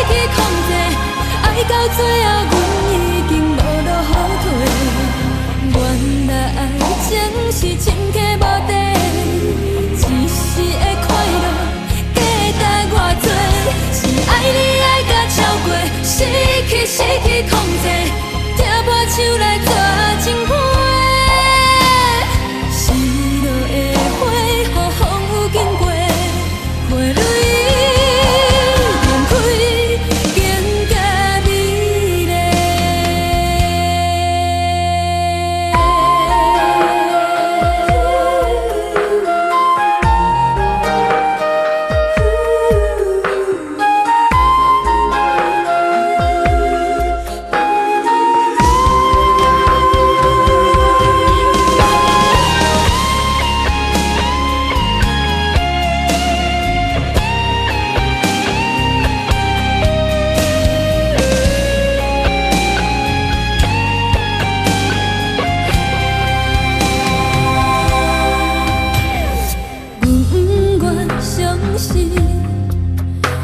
去控制，爱到最后，阮已经无路好退。原来爱情是深刻无底，一时的快乐价值偌多，是爱你爱甲超过，失去控制，抓破手来做情花。失落的花，予风雨经过，花蕊绽开，更加美丽。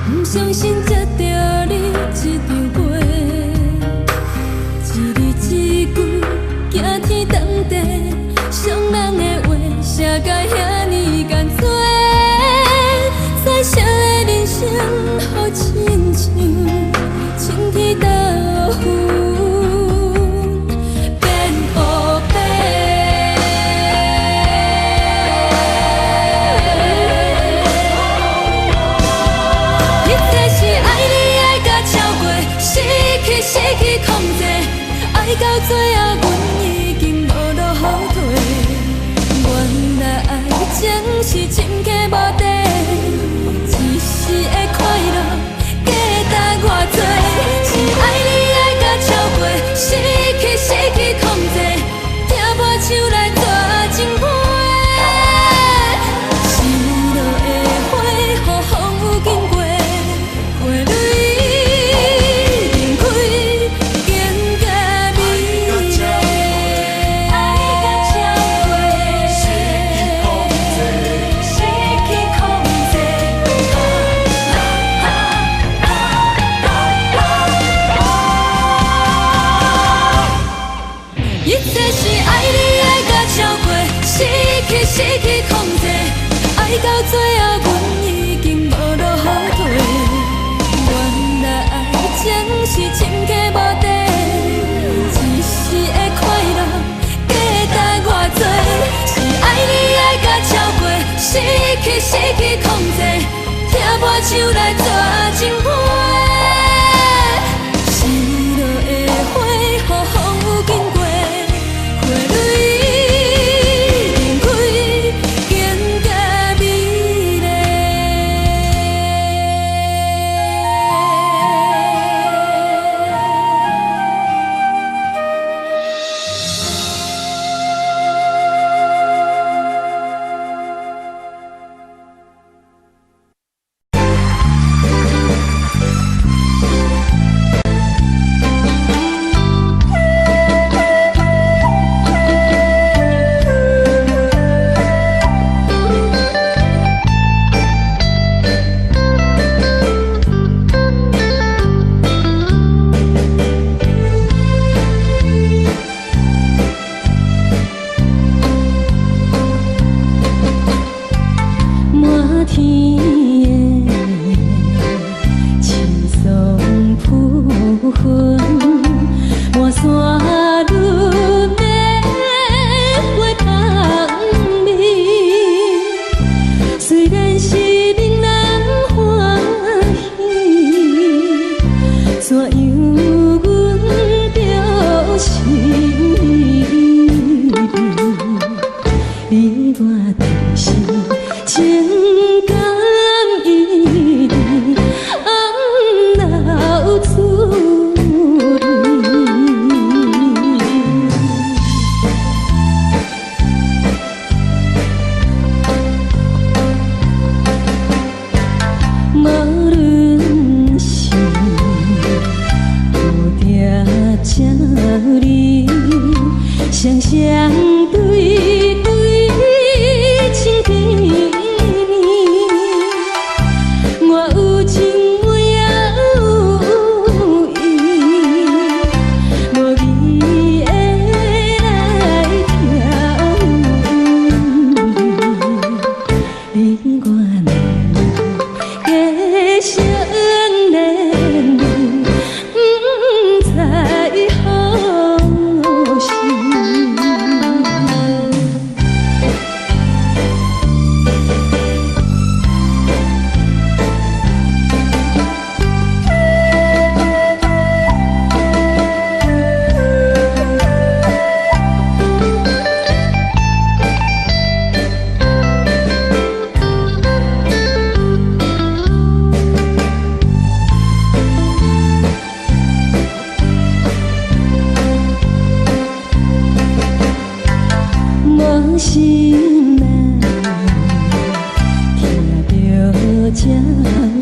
不相信接到你这张杯，一字一句惊天动地，伤人的话写甲遐尼艰辛，再少的人生，好亲像晴天豆腐变黑白。一切是爱你爱甲超过，失去控制，爱到最后，阮已经无路好退。原来爱情是深刻无底，一时的快乐价值偌多，是爱你爱甲超过，失去控制，抓破手来做情花。失落的花，予风雨经过，花蕊绽开，更加美丽。爱甲超过，失去控制。一切是爱你爱甲超过，失去控制，爱到最后，阮已经无路好退。原来爱情是深刻无底，一时的快乐价值偌多，是爱你爱甲超过，失去控制，抓破手来做情花。失落的花，予风雨经过，花蕊绽开，更加美丽。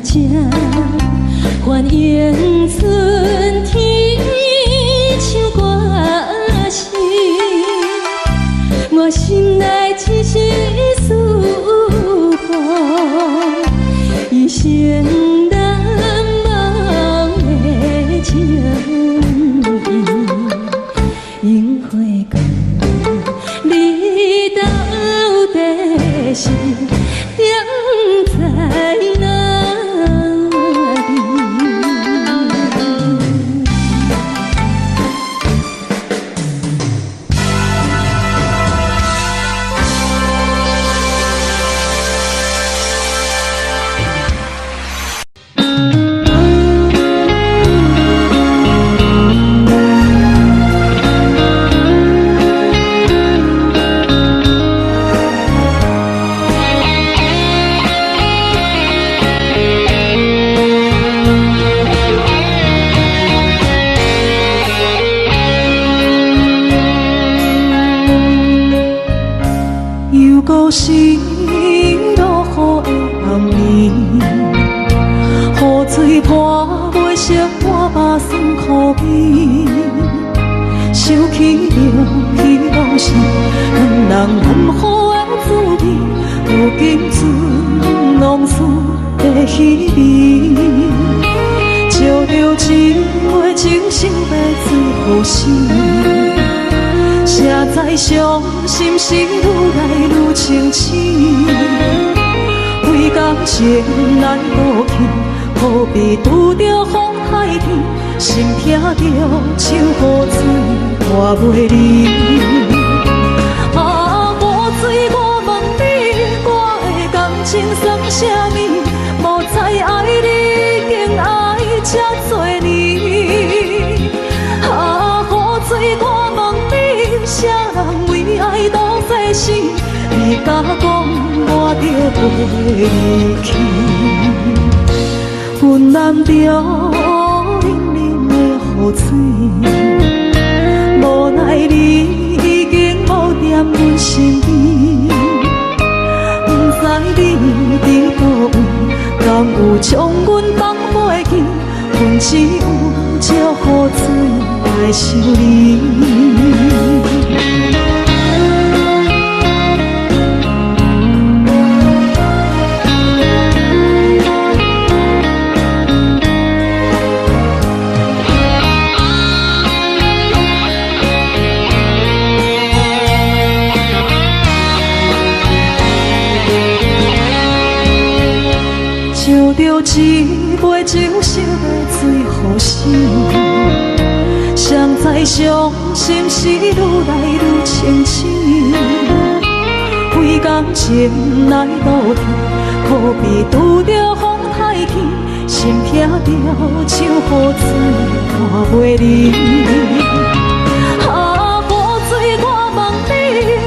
这欢迎春天唱歌声，我心内一丝思慕，一生难忘的情意。樱花高，你到底是踮在哪里？故事落雨的暗暝，雨水泼袂湿我目酸苦味，想起着彼路时两人暗好的滋味，如今存往事的稀微，照着一杯情深的水好心。谁知伤心事愈来愈清醒，为感情来倒去，何必拄着风太天，心痛着手雨水拖袂离。啊，雨水，我问你，我的感情算啥物？无知爱你，竟爱这多年。啊，雨水，我问你，啥人为爱赌世事？你敢讲我着袂离去？阮淋着冷冷的雨水，无奈你已经无踮阮身边，不知你伫倒位，敢有将阮放袂记？阮只有借雨水来想你。照着一杯酒色的水予心，谁知伤心事愈来愈清醒，为感情来倒腾，何必拄着风太天，心痛着手雨水拖袂离。啊，雨水，我问你，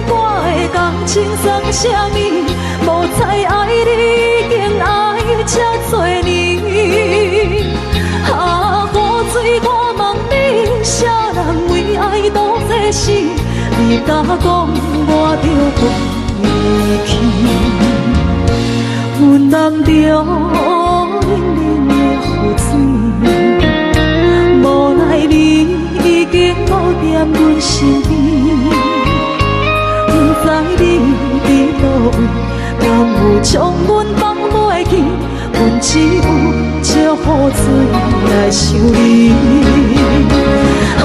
我的感情算啥物？无知爱你，竟爱这多年。啊，雨水，我问你，啥人为爱赌这事？你敢讲我着袂离去？阮淋着冷冷的雨水，无奈你已经无踮阮身边，不知你伫倒位，敢有将阮放袂记？阮只有借雨水来想你。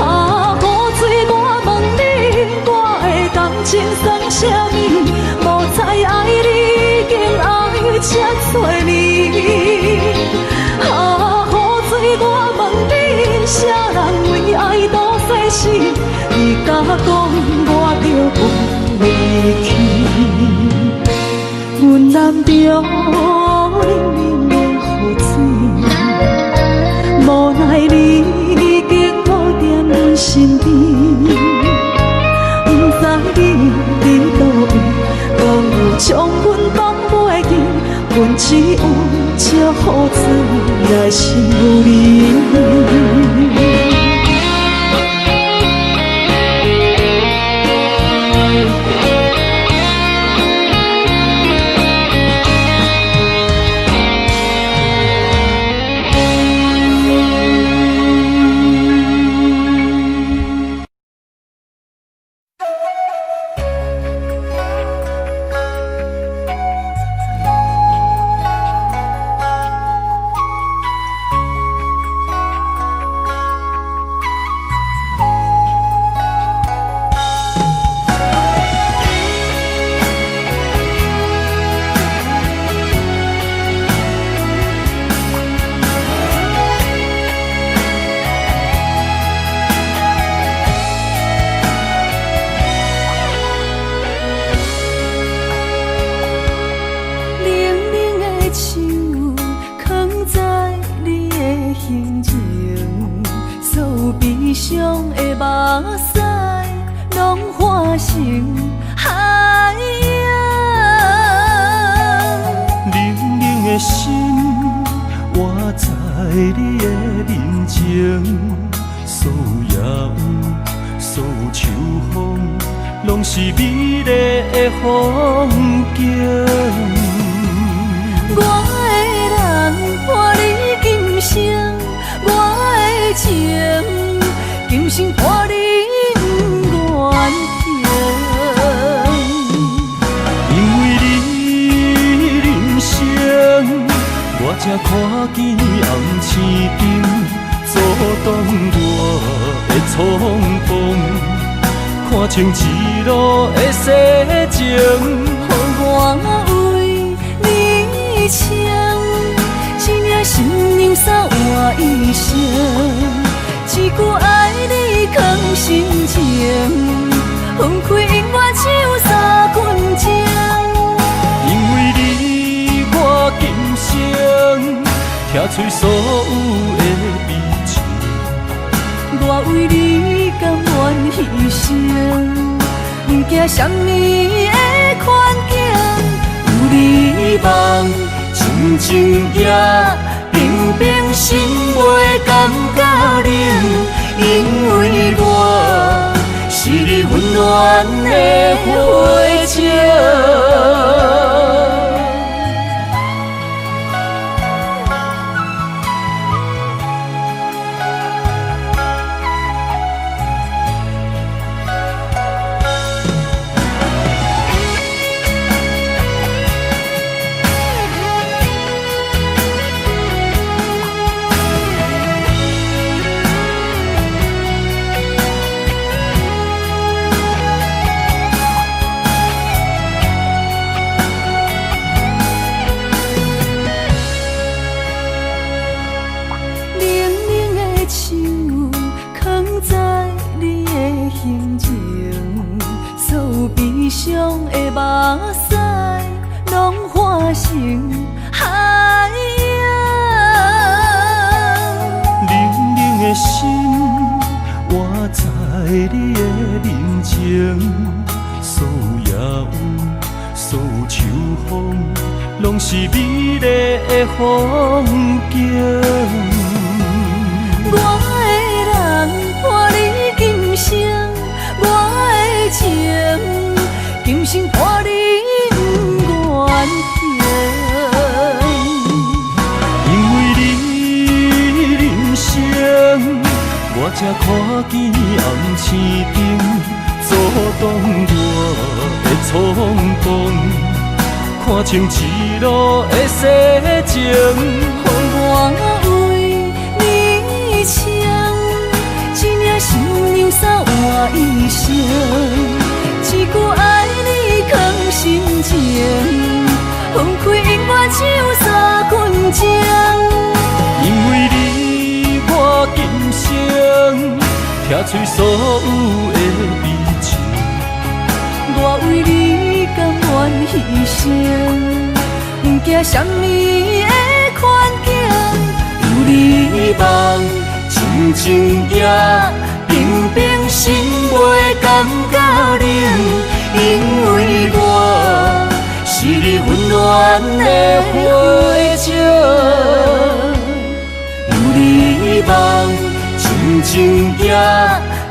啊，雨水，我问你，我的感情算啥物？无知爱你，竟爱这多年。啊，雨水，我问你，啥人为爱赌世事？你敢讲我着袂离去？阮淋着冷冷的雨水，无奈你已经无踮阮身边，不知你伫倒位，敢有将阮放袂记？阮只有借雨水来想你。形情，所有悲伤的目屎，拢化成海洋。冷冷的心，活在你的面前，所有夜雾，所有秋风，拢是美丽的风景。我的人伴你今生，我的情今生伴你愿行。因为你人生，我才看见红青灯，阻挡我的冲动，看清一路的世情。我为你唱，一领心娘伞换一生，一句爱你藏心情，分开永远只有三分钟。因为你，我今生拆碎所有的悲情，我为你甘愿牺牲，不惊什么的困境。有你梦，静静夜，平平心袂感觉冷，因为我是你温暖的花情。悲伤的目屎，拢化成海洋。冷冷的心，活在你的面前，所有夜雾，所有秋风，拢是美丽的风景。我的人伴你今生，我的情今生伴你愿行。因为你人生，我才看见红青灯，阻挡我的冲动，看清一路的世情。我为你唱，一领心娘伞换一生，一句爱你藏心情，分开永远只有三分钟。因为你，我今生拆碎所有的悲情，我为你甘愿牺牲，不惊什么的困境。有你梦，静静夜，平平心袂感觉冷，因为我是你温暖的花情。有你梦，静静夜，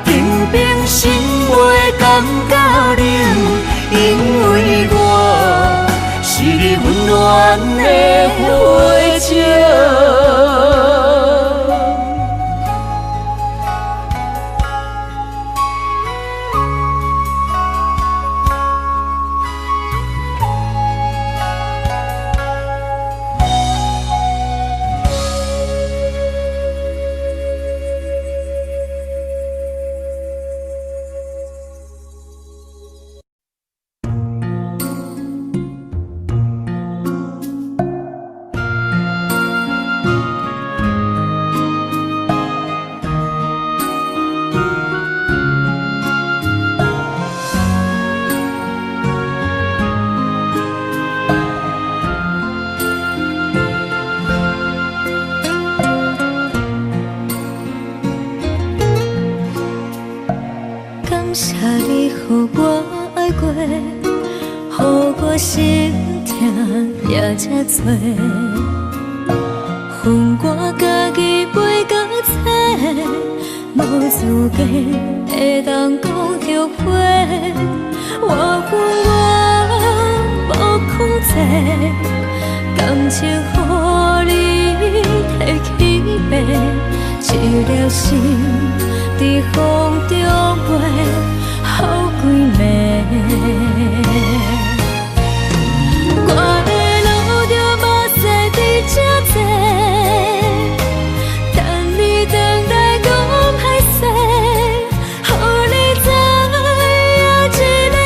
平平心袂感觉冷，因为我是你温暖的花情。也这多，恨我家己袂到切，无资格会当讲后悔。我恨我无控制，感情予你摕去卖，一粒心伫风中飞，好几暝。我的路着目屎伫这多，等你回来讲歹势，予你知影一个人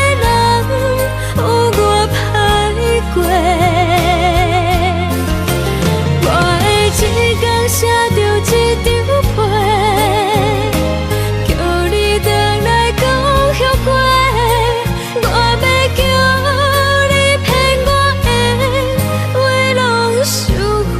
有我歹过。我的一天写着一张被，叫你回来讲后悔。我要叫你骗我的话拢收回。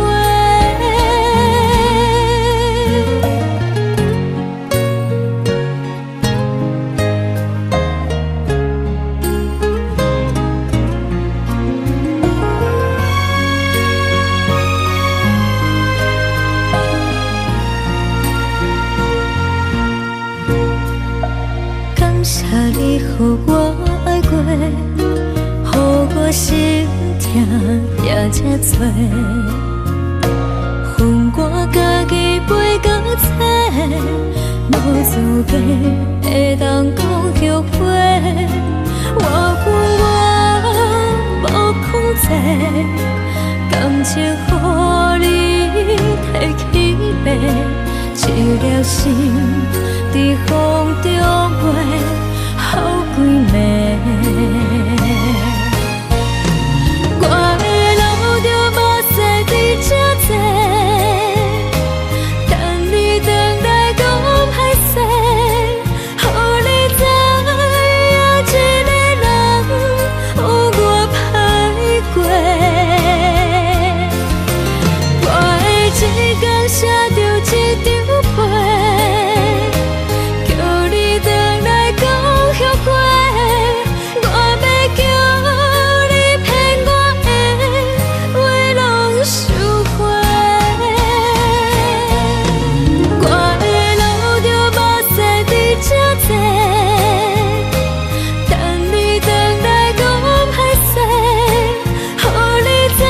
感谢你予我爱过，予我心痛也这多，恨我家己袂到切，无资格会当讲后悔。我恨我无控制，感情予你摕去卖，一粒心伫风中飞，好几暝。我的路着目屎伫这多，等你回来讲歹势，予你知影一个人有我歹过。我的一天写着一张被，叫你回来讲后悔。我要叫你骗我的话拢收回。我的路着目屎伫这多，等你回来讲歹势，予你知影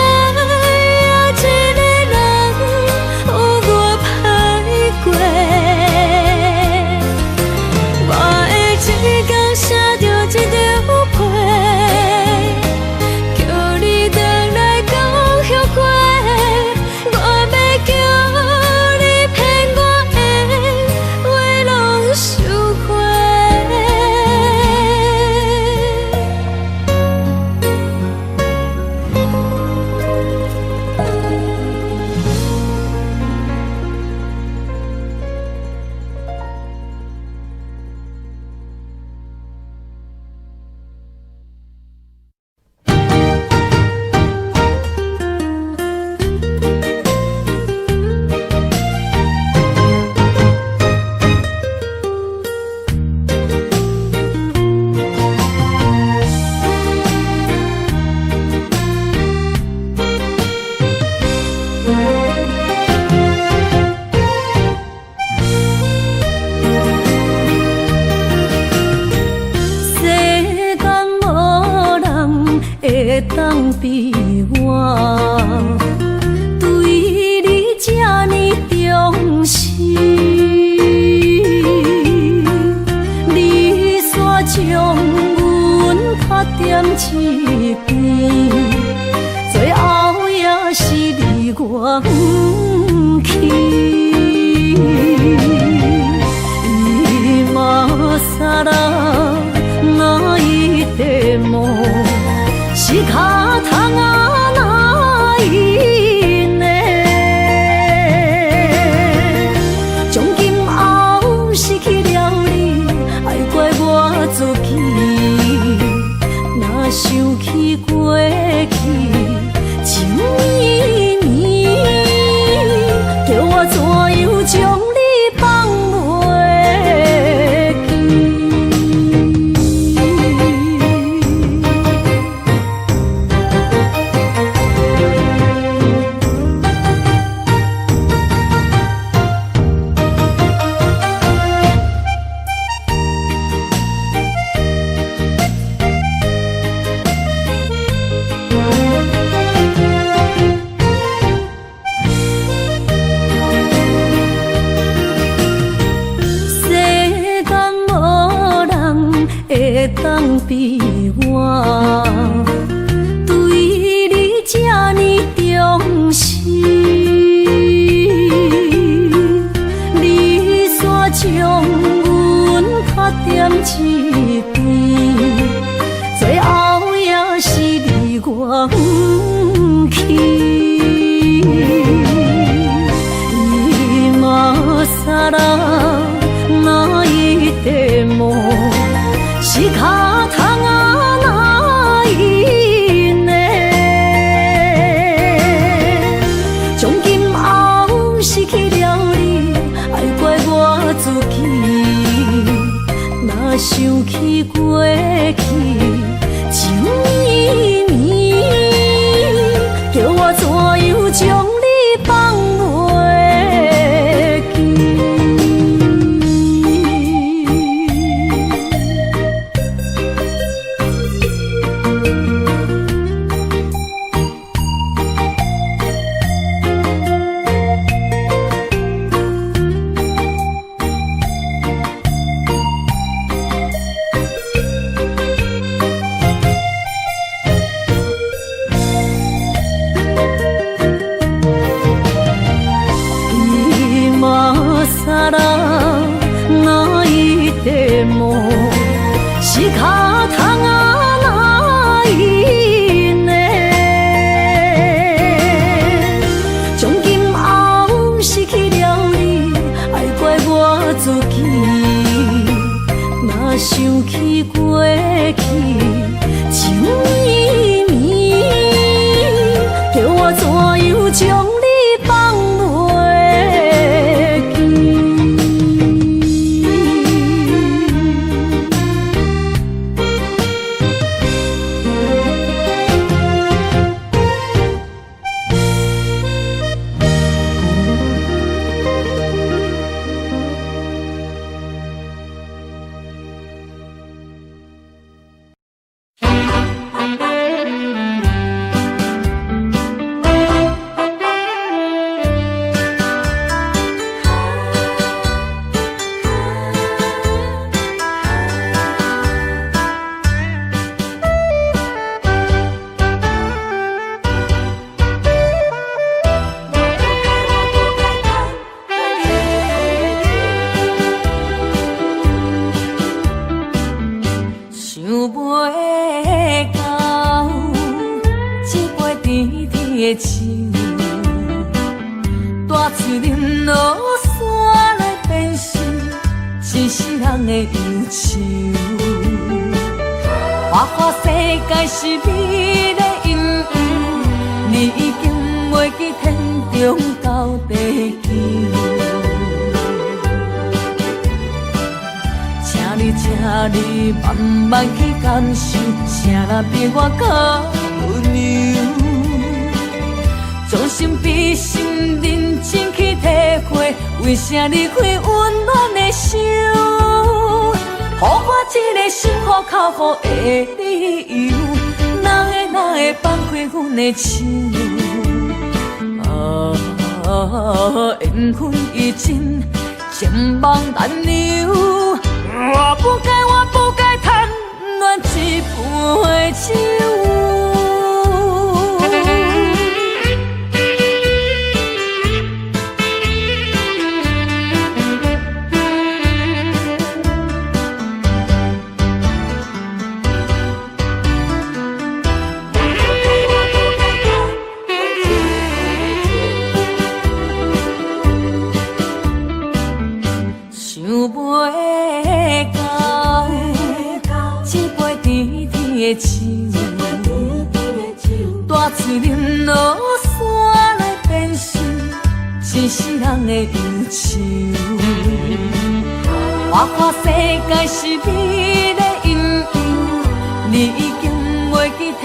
一个人有我歹过。我的一天写着一张被，叫你回来讲后悔。我要叫你骗我的话拢收回。世间无人会当比我对你这呢重视，你煞将阮拍点一边，最后也是离我不去。今ら泣いても仕方がないね。从今后失去了你，爱怪我自己。若想起过去情绵绵，叫我怎样将你放袂记？会当比我对你这呢重视？你煞将阮较点一边，最后也是你我不去。今さら泣いても仕方がないね。从今后失去了你，爱怪我自己。若想起过去情绵绵，叫我怎样将你放袂记？今さら泣いても仕方がないね。从今后失去了你，爱怪我自己。若想起过去情绵绵，叫我怎样将你放袂记？大嘴林落山来变成一世人的忧愁。花花世界是你的阴影，你已经袂记天中到地球。请你慢慢去感受，啥人比我更温柔。将心比心，认真去体会，为啥离开温暖的手？予我一个心苦口苦的理由，哪会放开阮的手？缘分已尽，情网难留。我不该贪恋一杯酒。大嘴林落山来变成一世人的忧愁。花花世界是你的阴影，你已经袂记天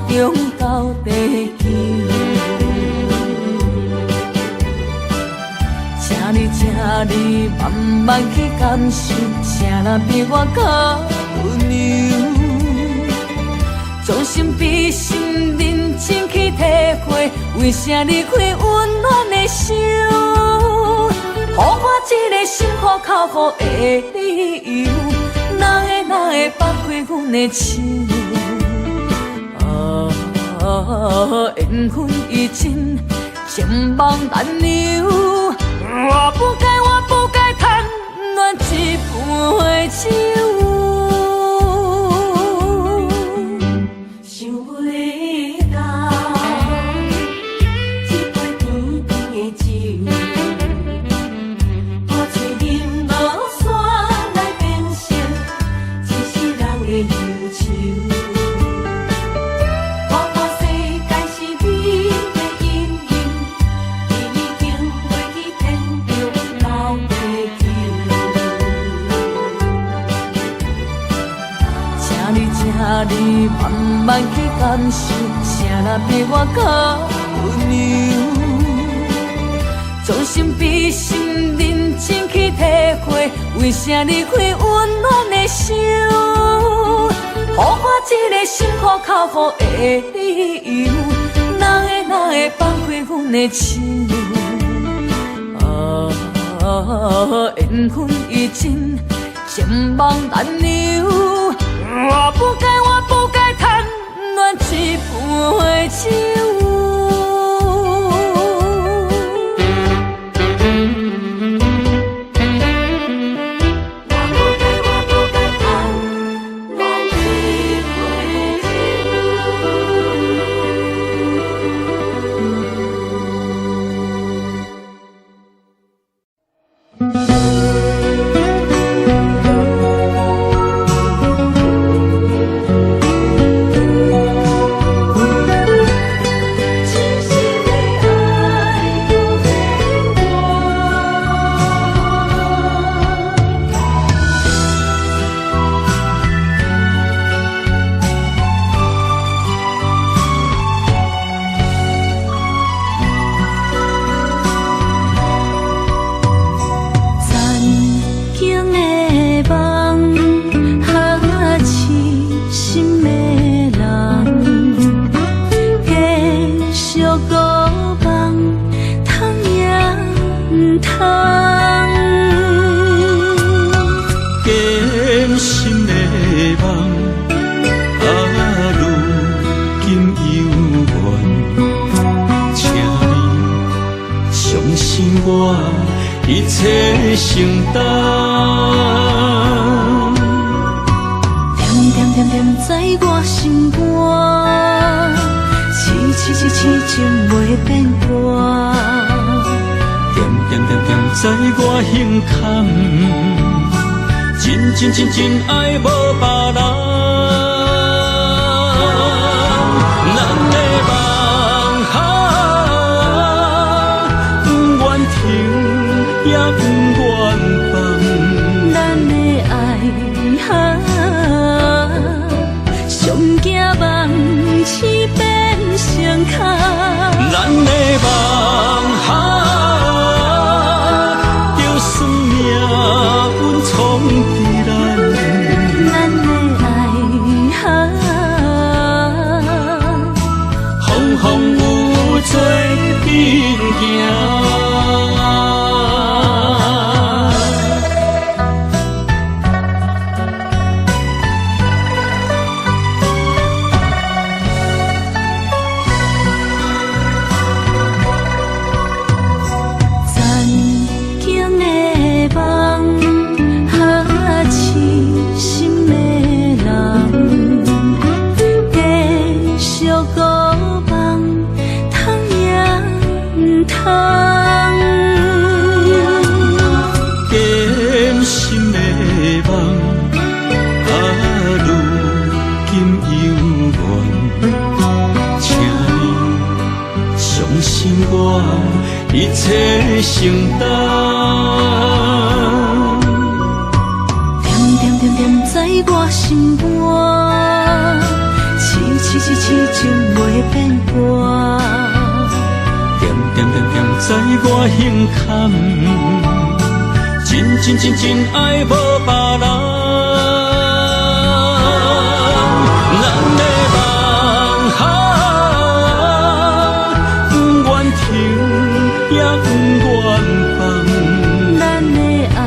中到地球。请你慢慢去感受，啥人比我更温柔？将心比心，认真去体会，为啥离开温暖的手？予我一个心苦口苦的理由，哪会放开阮的手？缘分已尽，情梦难留。我不该贪恋一杯酒。想袂到，一杯甜甜的酒，我醉饮落山来变成一世人的忧愁。你慢慢去感受，啥人比我较温柔？将心比心，认真去体会，为啥离开温暖的手？予我一个心苦口苦的理由，哪会放开阮的手？缘分已尽，情梦难留。我不该贪恋一杯酒。一切承担，点在我心肝，痴情袂变卦，点在我胸坎，真爱无别人。咱的梦不愿停，也不愿放。咱的爱上惊梦痴变成空。咱的梦就算命运冲伫咱，咱的爱风有做阵行。一切承担，点在我心肝，痴情袂变卦，点在我胸坎，真爱无别人。咱的梦不愿停，也不愿放。咱的爱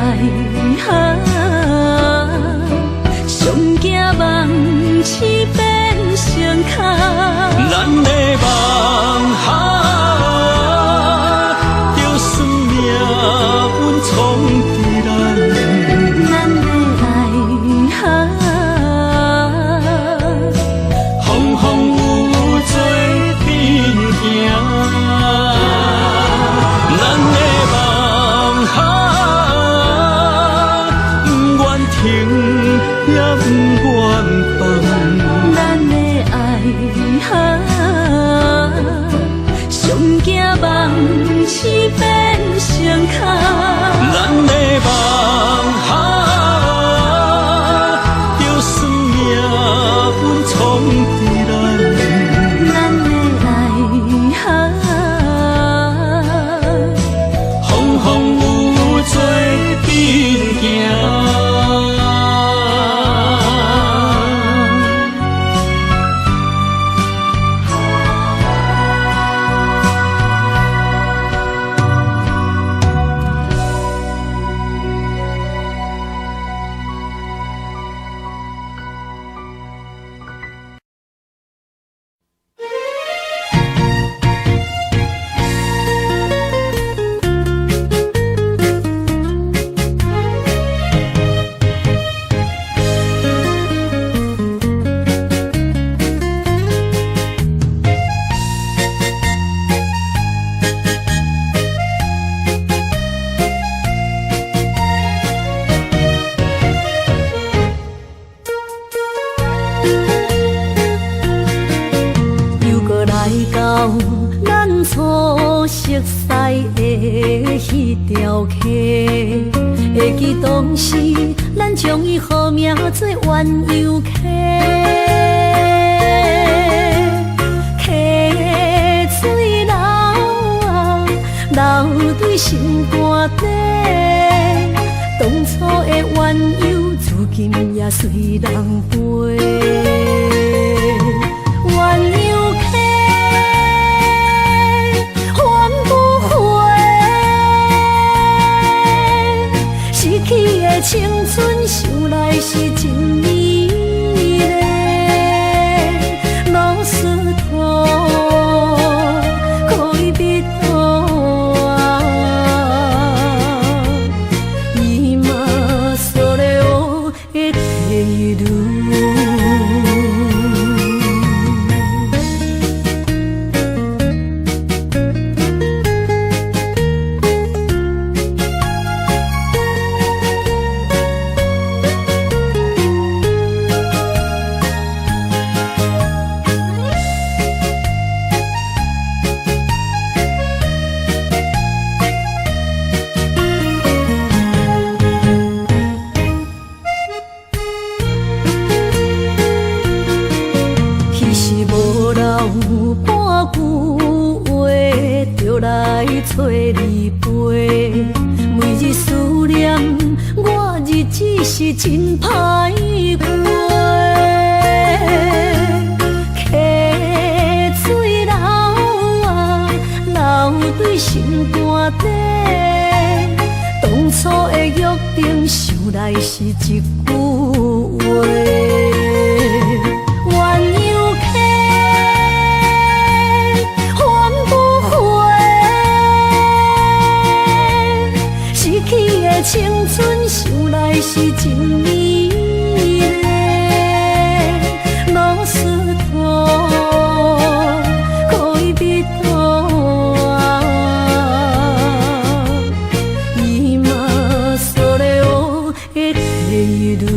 一条溪，会记当时咱将伊号名做鸳鸯溪。溪水流啊，流对心肝底。当初的鸳鸯，如今也随人飞。鸳鸯溪，还不回。失去的青春，想来是真美丽。老师徒，可以别途啊，伊嘛所了的地路。找你陪，每日思念，我日子是真歹过。溪水流啊，流对心肝底。当初的约定，想来是一句话。青春想来是真美丽，老师徒可以别途啊，伊嘛所了的地路。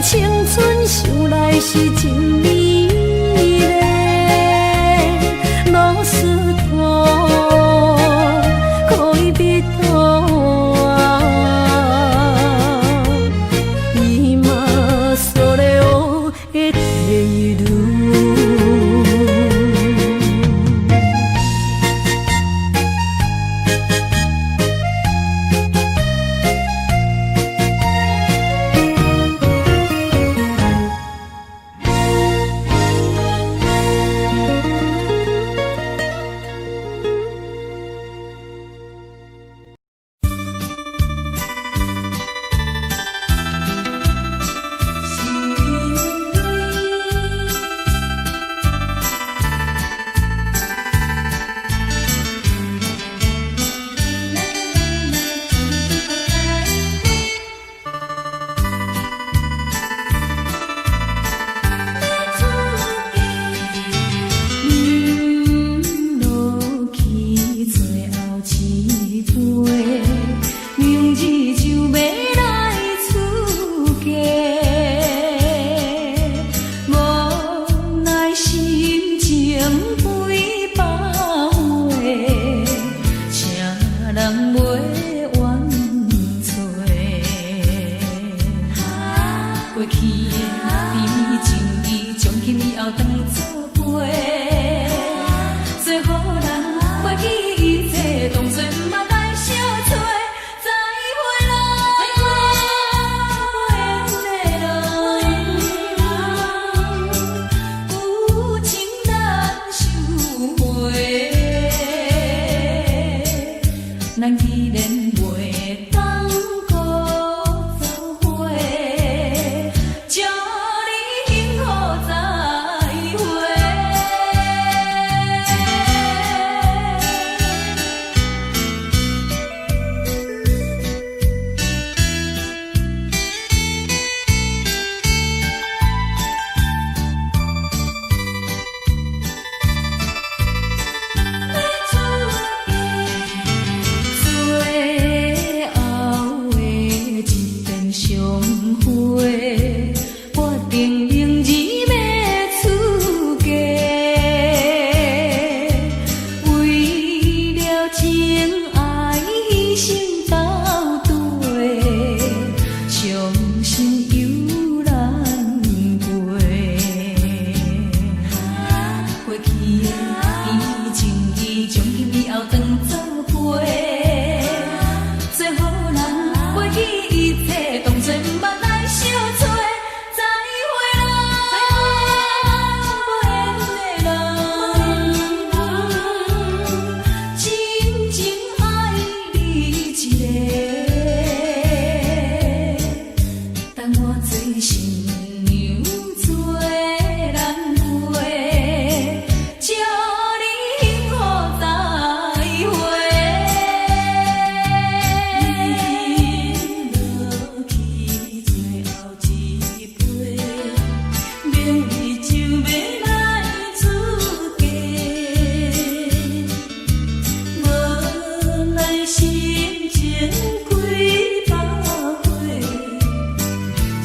青春想来是真美丽，老师徒可以别途啊，伊嘛所了的地路。咱既然袂当搁做伙。心娘做人陪，祝你幸福再会。饮落去最后一杯，明日就要来出嫁，无奈心情几百回，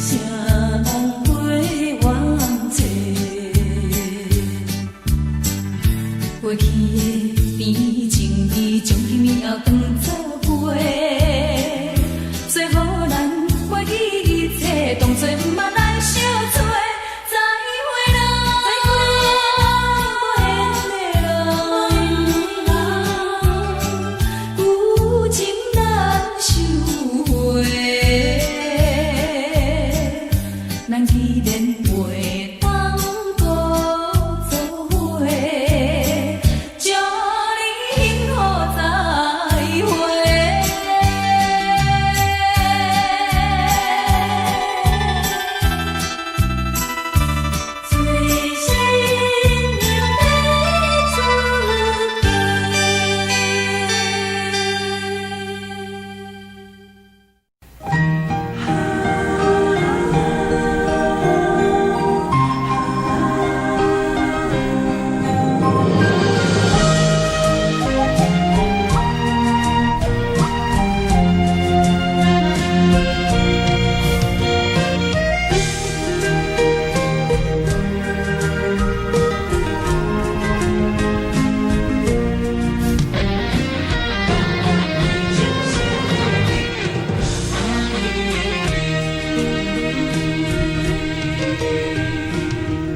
谁人陪阮找？过去的甜情味，从今以后当作陪，做好咱过去一切，当作毋捌来相做。再会啦，旧情难收回，咱既然袂当搁做伙，祝你幸福再会。做新娘要出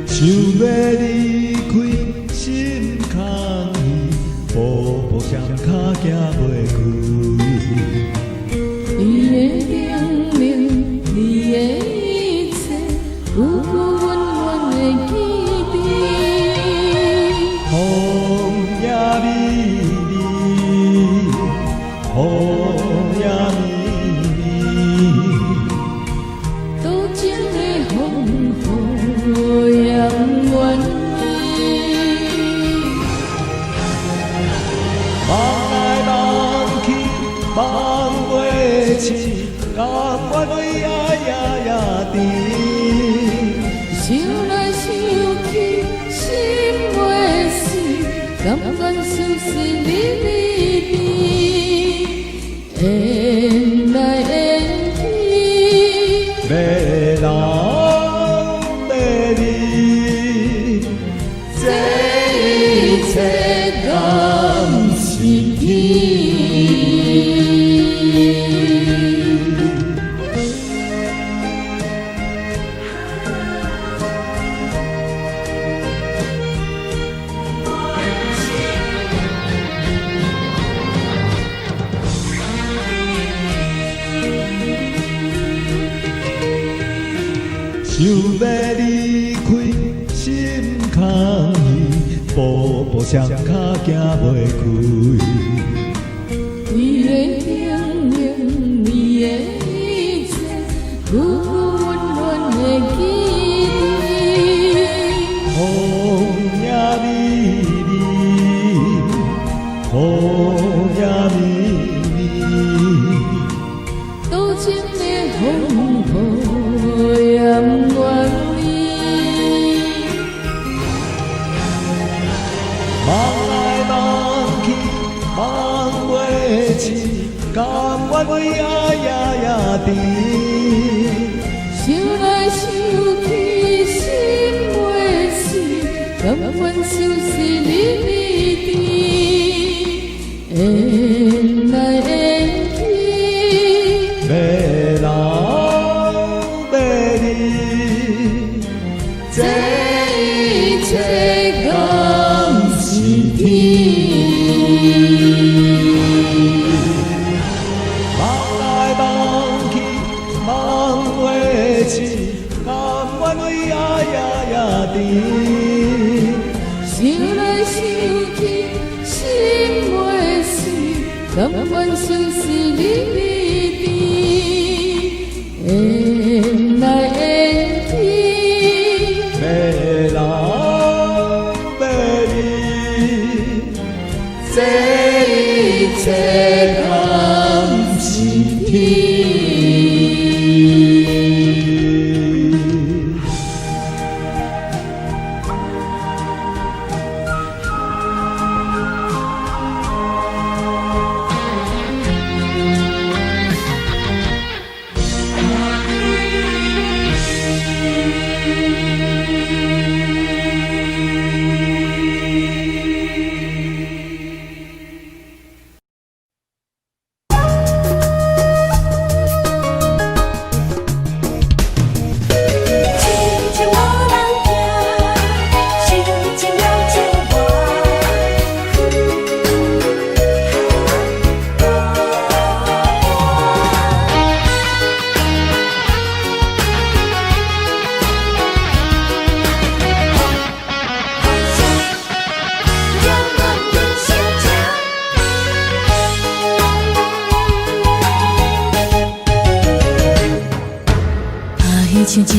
想要离开心空虚，步步双脚行袂开。你的叮咛，你的一切，有阮永远会记得。风也美丽，雨也绵绵，多情的风雨永远望来望去望袂清，甘愿为爱夜夜甜。想来想去，心袂死，甘愿相思离离别，缘来缘去，要人要你，这一切甘是天。想要离开心空虚，步步双脚行袂开。你的叮咛，你的一切，有阮永远会记得。风也美丽，雨也绵绵，多情的风雨永远望来望去望袂清，甘愿为爱夜夜甜。想来想去，心袂死，甘愿相思离离别，缘来缘去，要人要你，这一切甘是天。望来望去望袂清，甘愿为爱夜夜甜。想来想去，心袂死，甘愿相思离离别，缘来缘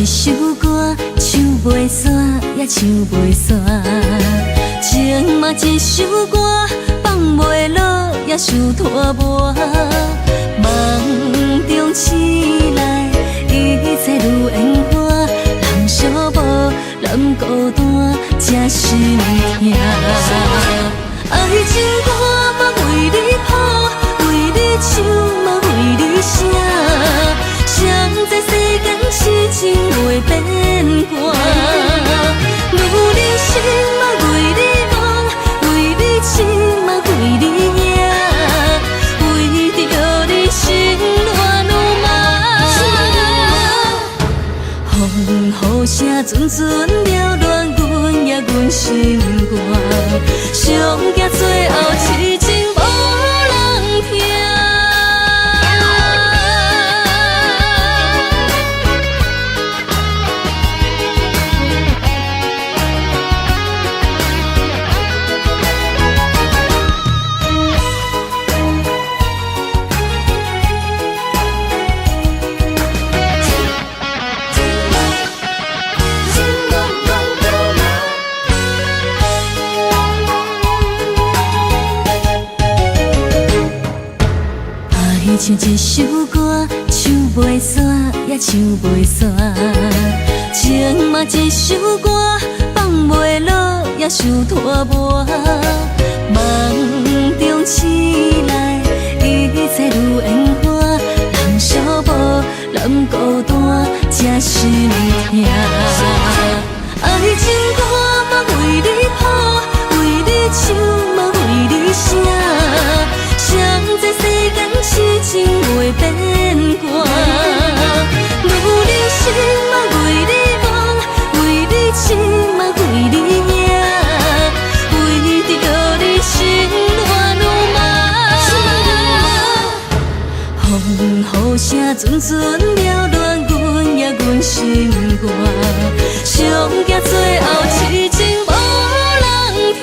一首歌，唱袂煞也唱袂煞。情嘛一首歌，放袂落也想拖磨。梦中醒来，一切如烟花。人相无，人孤单，才心痛。爱情歌嘛为你谱，为你唱嘛为你写。谁知世间痴情袂变卦，女人心嘛为你梦，为你痴嘛为你影，为着你心乱如麻。风雨声阵阵缭乱，阮也阮心肝，上惊最后痴情无人听。唱一首歌，唱袂煞也唱袂煞。情嘛一首歌，放袂落也想拖磨。梦中醒来，一切如烟花。人相无，人孤单，才心痛。爱情歌嘛为你谱，为你唱嘛为你写。谁知世间痴情袂变卦，女人心嘛为你梦，为你痴嘛为你影，为着你心乱如麻。风雨声阵阵缭乱，阮也阮心肝，上惊最后痴情无人听。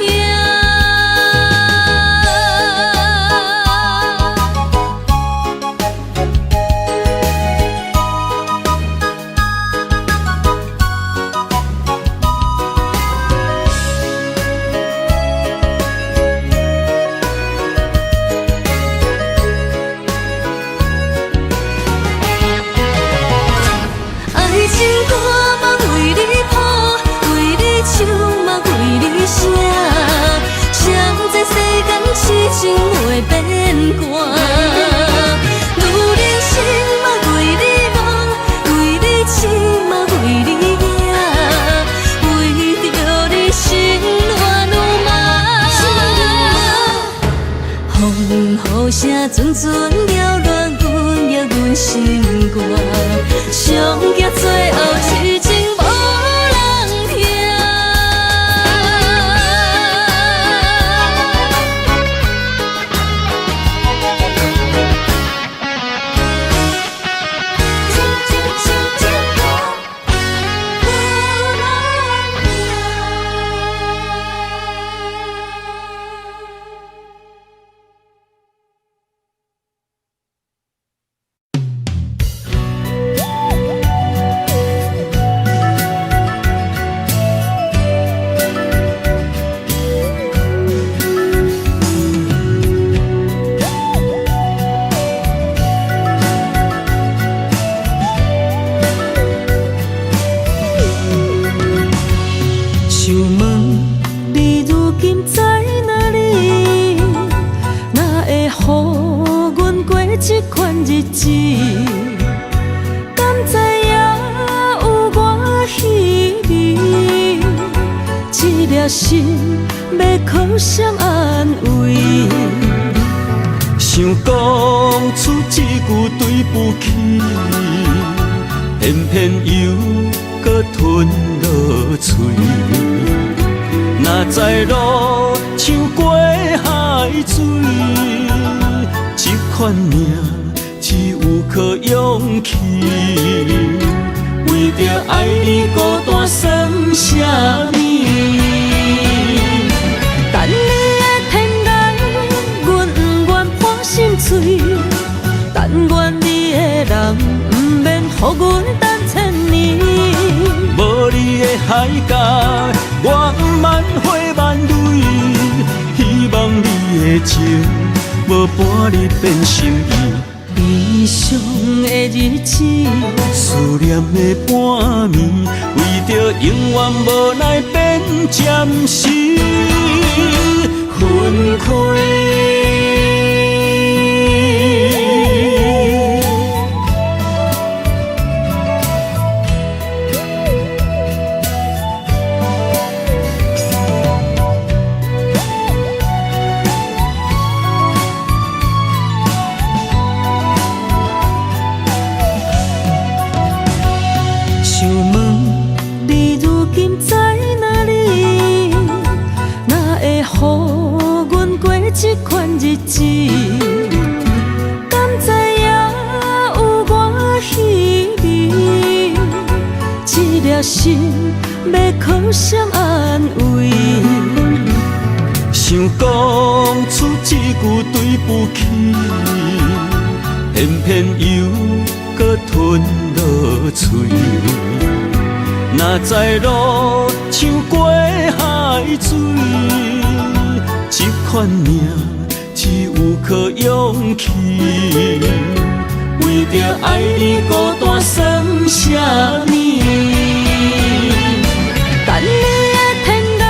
痴情袂变卦，女人心嘛为你梦，为你痴嘛为你影，为着你心乱如麻。风雨声阵阵缭乱，阮也阮心肝，上惊最后痴情无人听。心要靠谁安慰？想讲出一句对不起，偏偏又搁吞落嘴。若知路像过海水，这款命只有靠勇气。为着爱你孤单算什么？等你的天涯，阮不愿破心碎。但愿你的人不免予阮等千年。海角，我万花万蕊，希望你的情无半日变心意。悲伤的日子，思念的半暝，为着永远无奈变暂时分开。想问你如今在哪里？哪会予阮过这款日子？敢知影有我稀微？这粒心要靠谁安慰？想讲出一句对不起，偏偏又搁吞落嘴。若知路像过海水，这款命只有靠勇气。为着爱你孤单算什么？等你的天涯，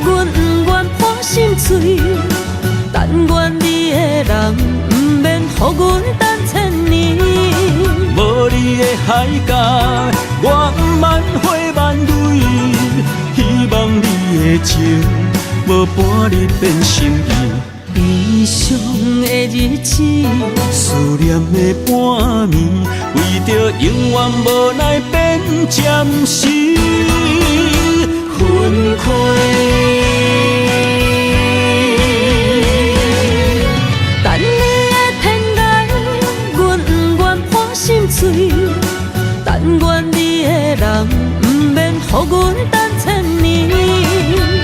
阮不愿破心碎。但愿你的人，不免予阮等千年。无你的海角，我万花万蕊，希望你的情无半日变心意。悲伤的日子，思念的半暝，为着永远无奈变暂时分开。等你的天涯，阮不愿破心碎。但愿你的人，不免予阮等千年。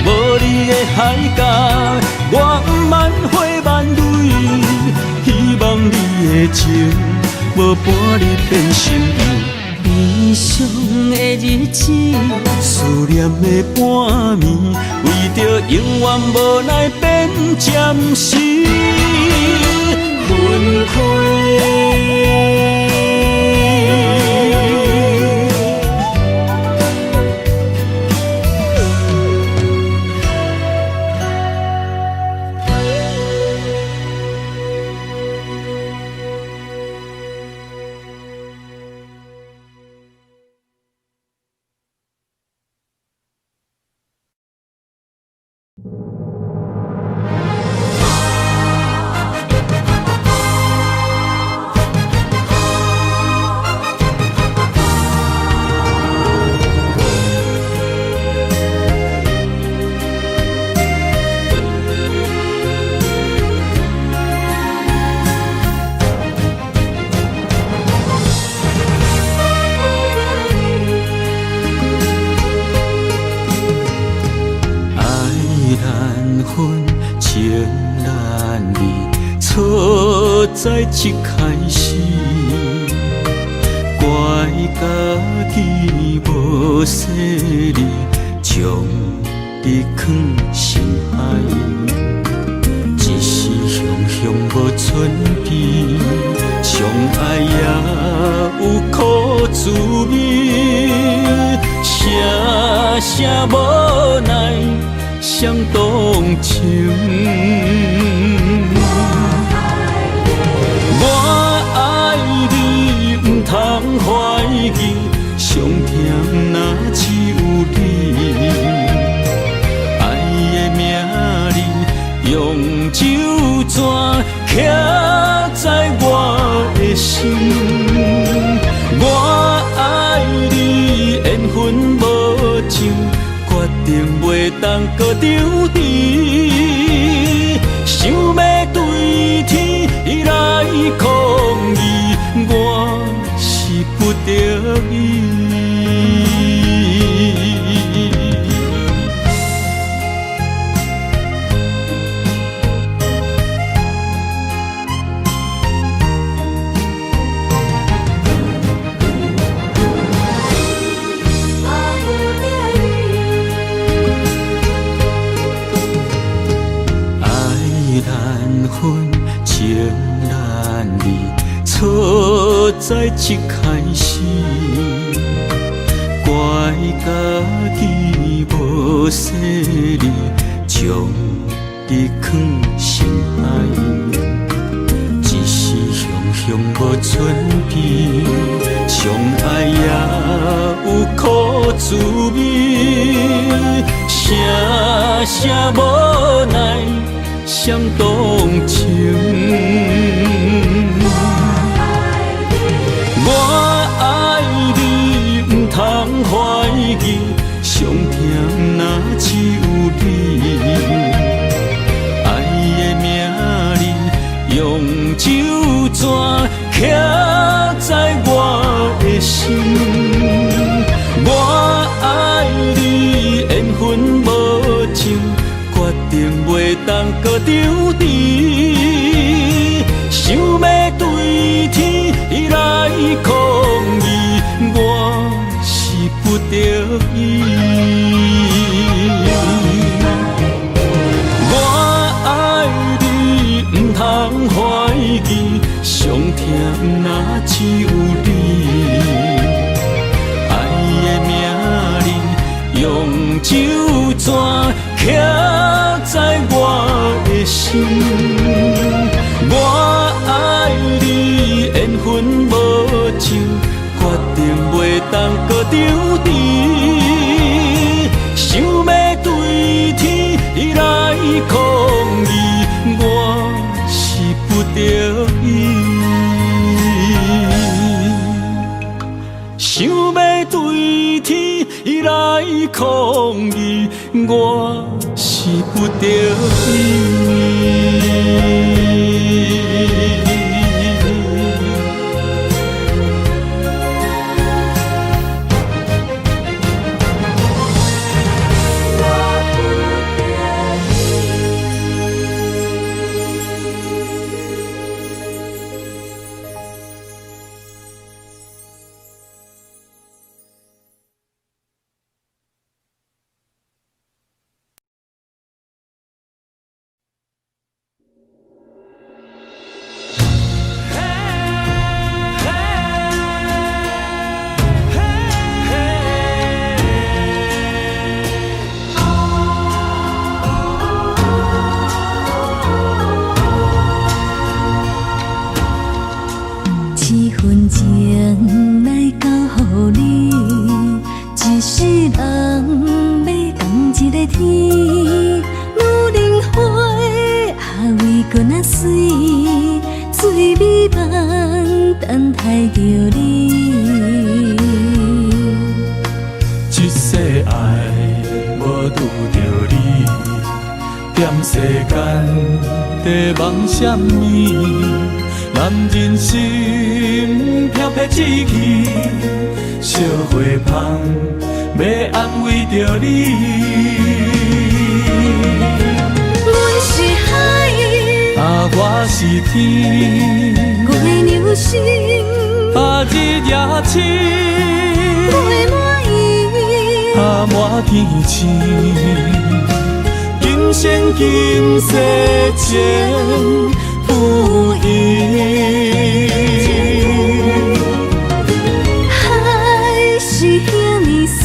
无你的海角，我万花万蕊，希望你的情无半日变心意。悲伤的日子，思念的半暝，为着永远无奈变暂时分开。在一开始，怪家己无细腻，将你放心海。一时雄雄无存边，相爱也有苦滋味，声声无奈伤动情。通怀疑，上甜若只有你。爱的名字用酒泉刻在我的心。我爱你，缘分无尽，决定袂当搁丢弃。想要对天来抗议，我不得已。在一开始，怪家己无细腻，将你藏心海。一时雄雄无准备，相爱也有苦滋味，声声无奈伤动情。我爱你，不通怀疑，上疼若只有你。爱的名字用手绢刻在我的心。我爱你，缘分无情，决定袂当搁丢低。想要对天来抗议，我是不得已。我爱你，不通怀疑，上疼若只有你。爱的名字用手绢刻在我的心。我爱你，缘分无情，决定袂当搁丢低。想要对天来抗议，我是不得已。想要对天来抗议，我是不得已。梦什么？男人心飘撇志气，烧花香要安慰着你。阮是海，我是天，月流星，日夜深，月满意，满天星。今生今世情不移，海是遐尼水，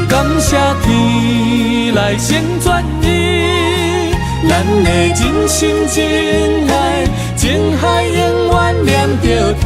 感谢天来成全伊，咱的真心真爱，情海永远念着天。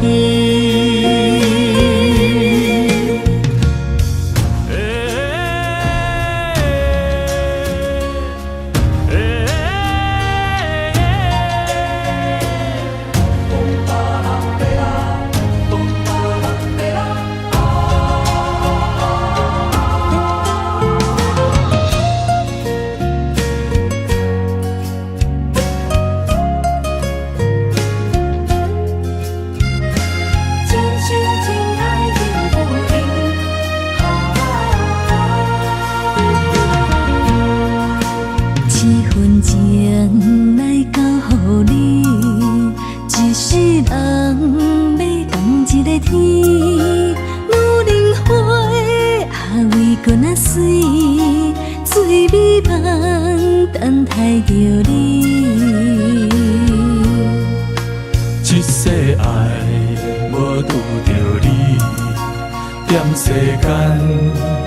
踮世间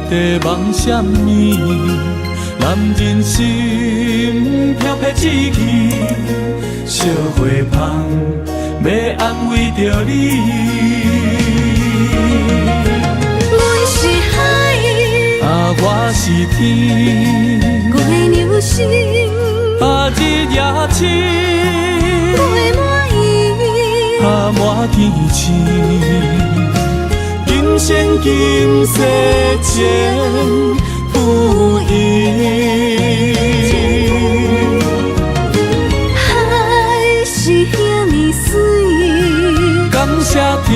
地望什么？男人心飘撇志气，小花香要安慰着你。阮是海，我是天，月流星，日夜深，月满意，满天星。今生今世情不移。海是遐尼水，感谢天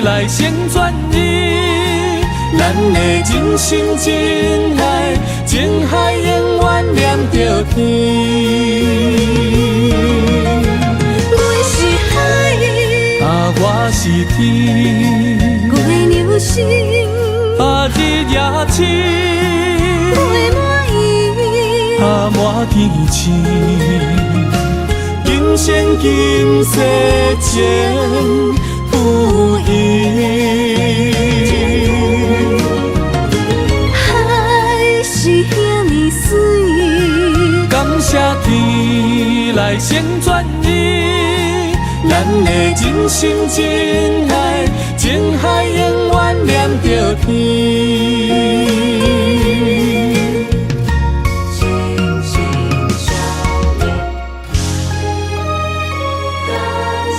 来成全你，咱的真心真爱，情海永远连着天。阮是海，我是天，月流星，日夜深，月满意，满天星。今生今世情不移。海是遐尼水，感谢天来成全你，咱的真心真爱，情海永远连着天。真心相念，感谢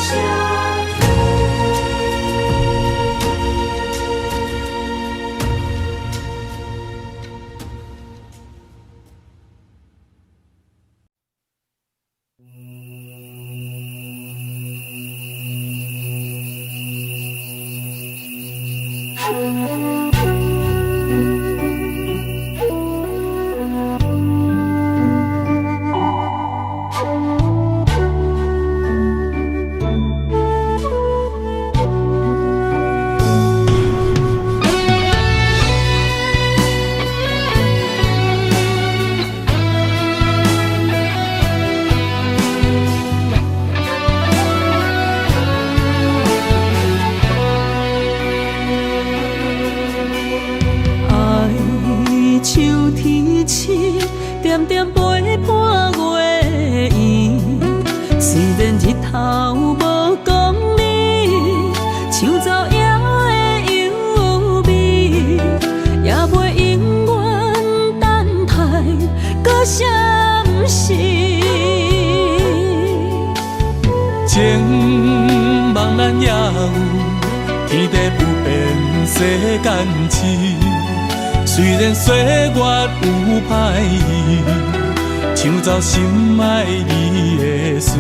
点点陪伴月圆，虽然日头无讲你，像走夜的优美，也袂永远等待，搁啥不是？情茫然也有，天地不变，世间痴。虽然岁月有歹意，抢走心爱你的水，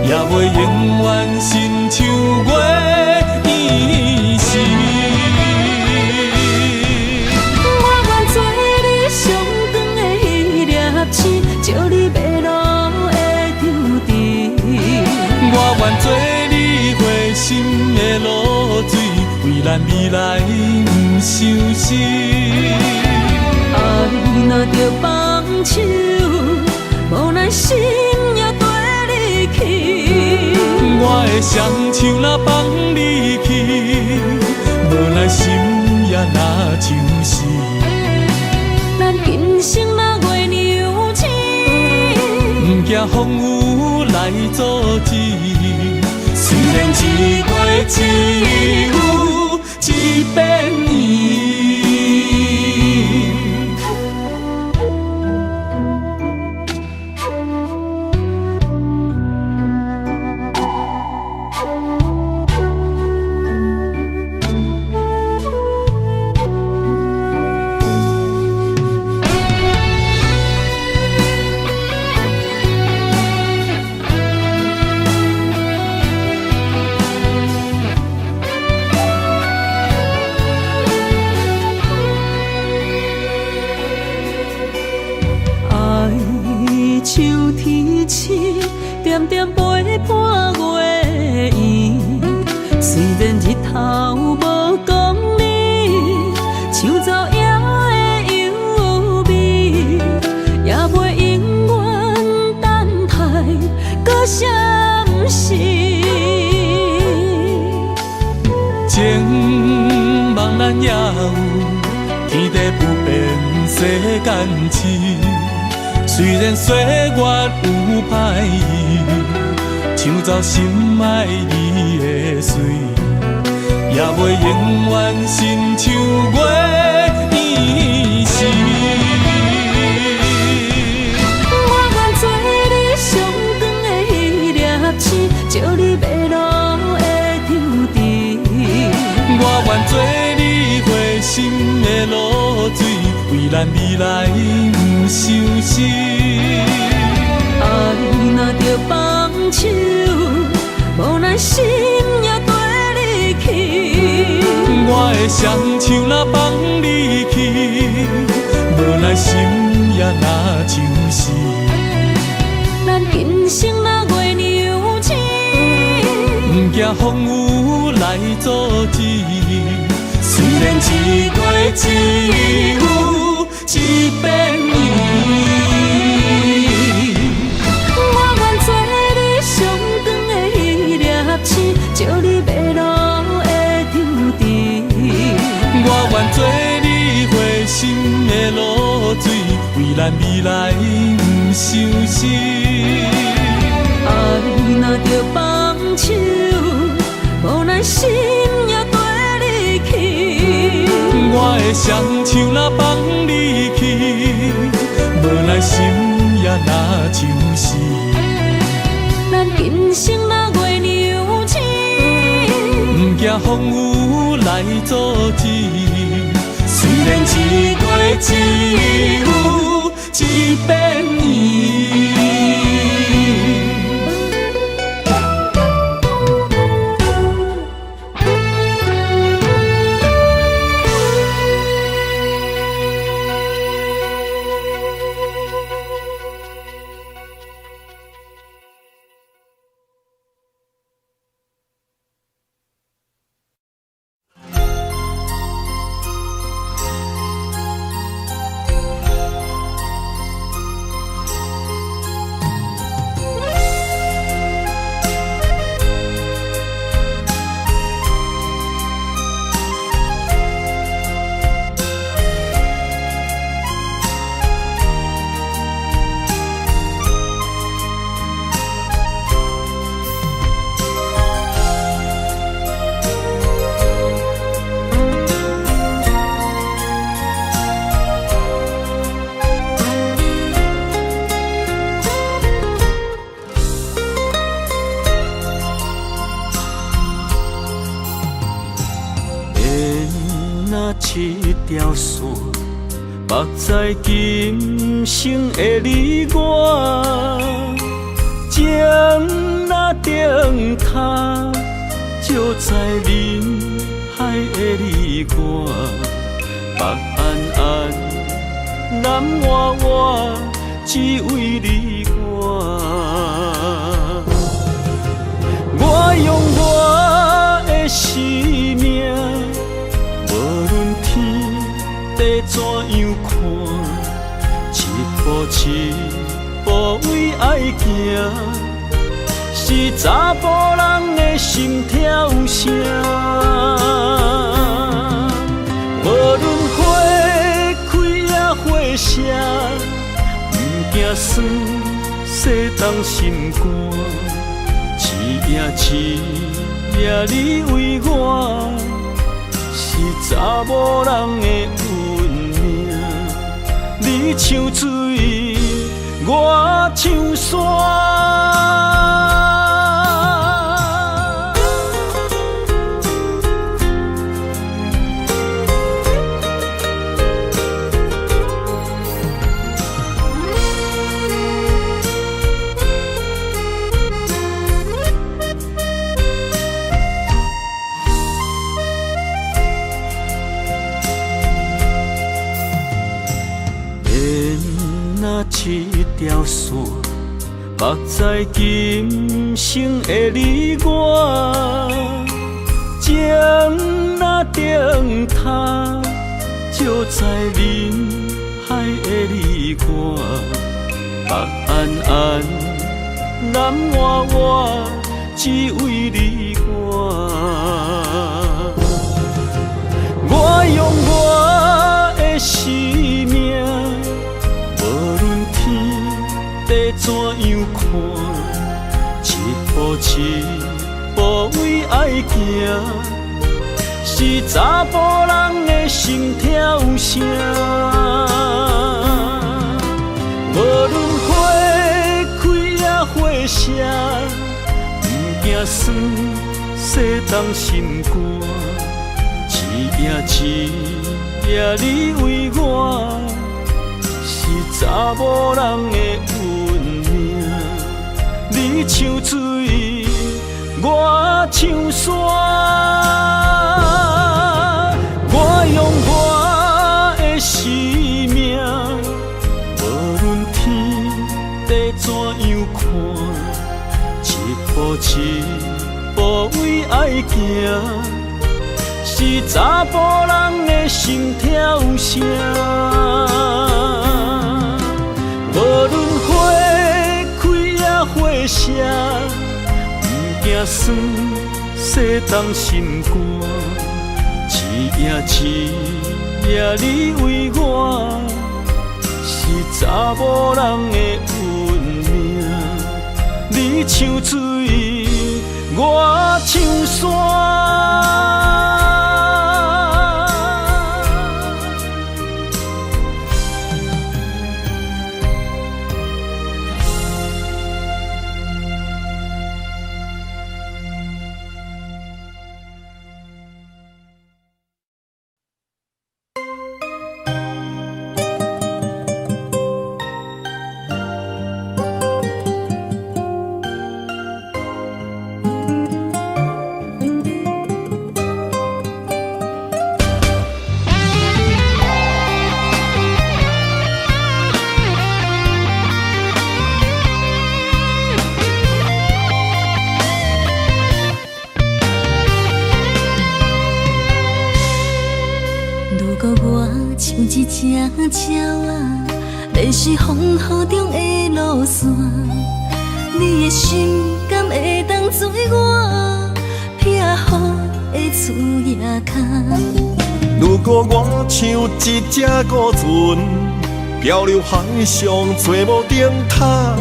也袂永远亲像月圆时。我愿做你上长的迄粒星，照你迷路的丢滴。我愿做你回心的露水，为咱未来不伤心。爱若着放手，无奈心也跟你去。我的双手若放你去，无奈心也若像死。咱今生若月牛星，不惊风雨来阻止。虽然一月只有一遍圆。手天星，点点陪伴月圆。虽然日头无讲你，像走夜的优美，也袂永远等待，搁啥不是？情咱也有天地不变世间事。虽然岁月有歹意，抢走心爱你的水，也袂永远亲像月年时。我愿做你上长的迄粒星，照你迷路的场地。我愿做你回心的露水，为咱未来不伤心。爱若着放手，无奈心也跟你去。我的双手若放你去，无奈心也若像是。咱今生若月娘亲，不惊风雨来阻止。虽然一月只有一遍伊。我愿做你上长的迄粒星，照你迷路的场地。我愿做你回心的露水，为咱未来不伤心。爱若着放手，无奈心也跟你去。我的双手若放你去，无奈心也若像是。咱今生若月娘亲，不惊风雨来阻止。虽然一月只有一遍伊。一条线，目在今生的你我，情若灯塔，照在人海的你我，北暗暗，南弯弯，只为你我。我用我的生命。无论天地怎样看，一步为爱行，是查甫人的心跳声。无论花开也花谢，不惊酸洗动心肝，一夜你为我。是查某人的运命，你像水，我像山。一条线，目在今生的你我，情若灯塔，照在人海的你我，北暗暗，南弯弯，只为你我。我步一步为爱行，是查甫人的心跳声。无论花开也花谢，不惊酸，世当心肝。一夜一夜你为我，是查某人的运命。你像水，我像山，我用我的生命，无论天地怎样看，一步一步为爱行。是查甫人的心跳声，无论花开也花谢，不惊酸，世当心肝。一夜你为我，是查某人的运命。你像水，我像山。一只鸟仔，迷失风雨中的路线，你的心敢会当做我撇予的厝野空？如果我像一只孤船，漂流海上做无定塔，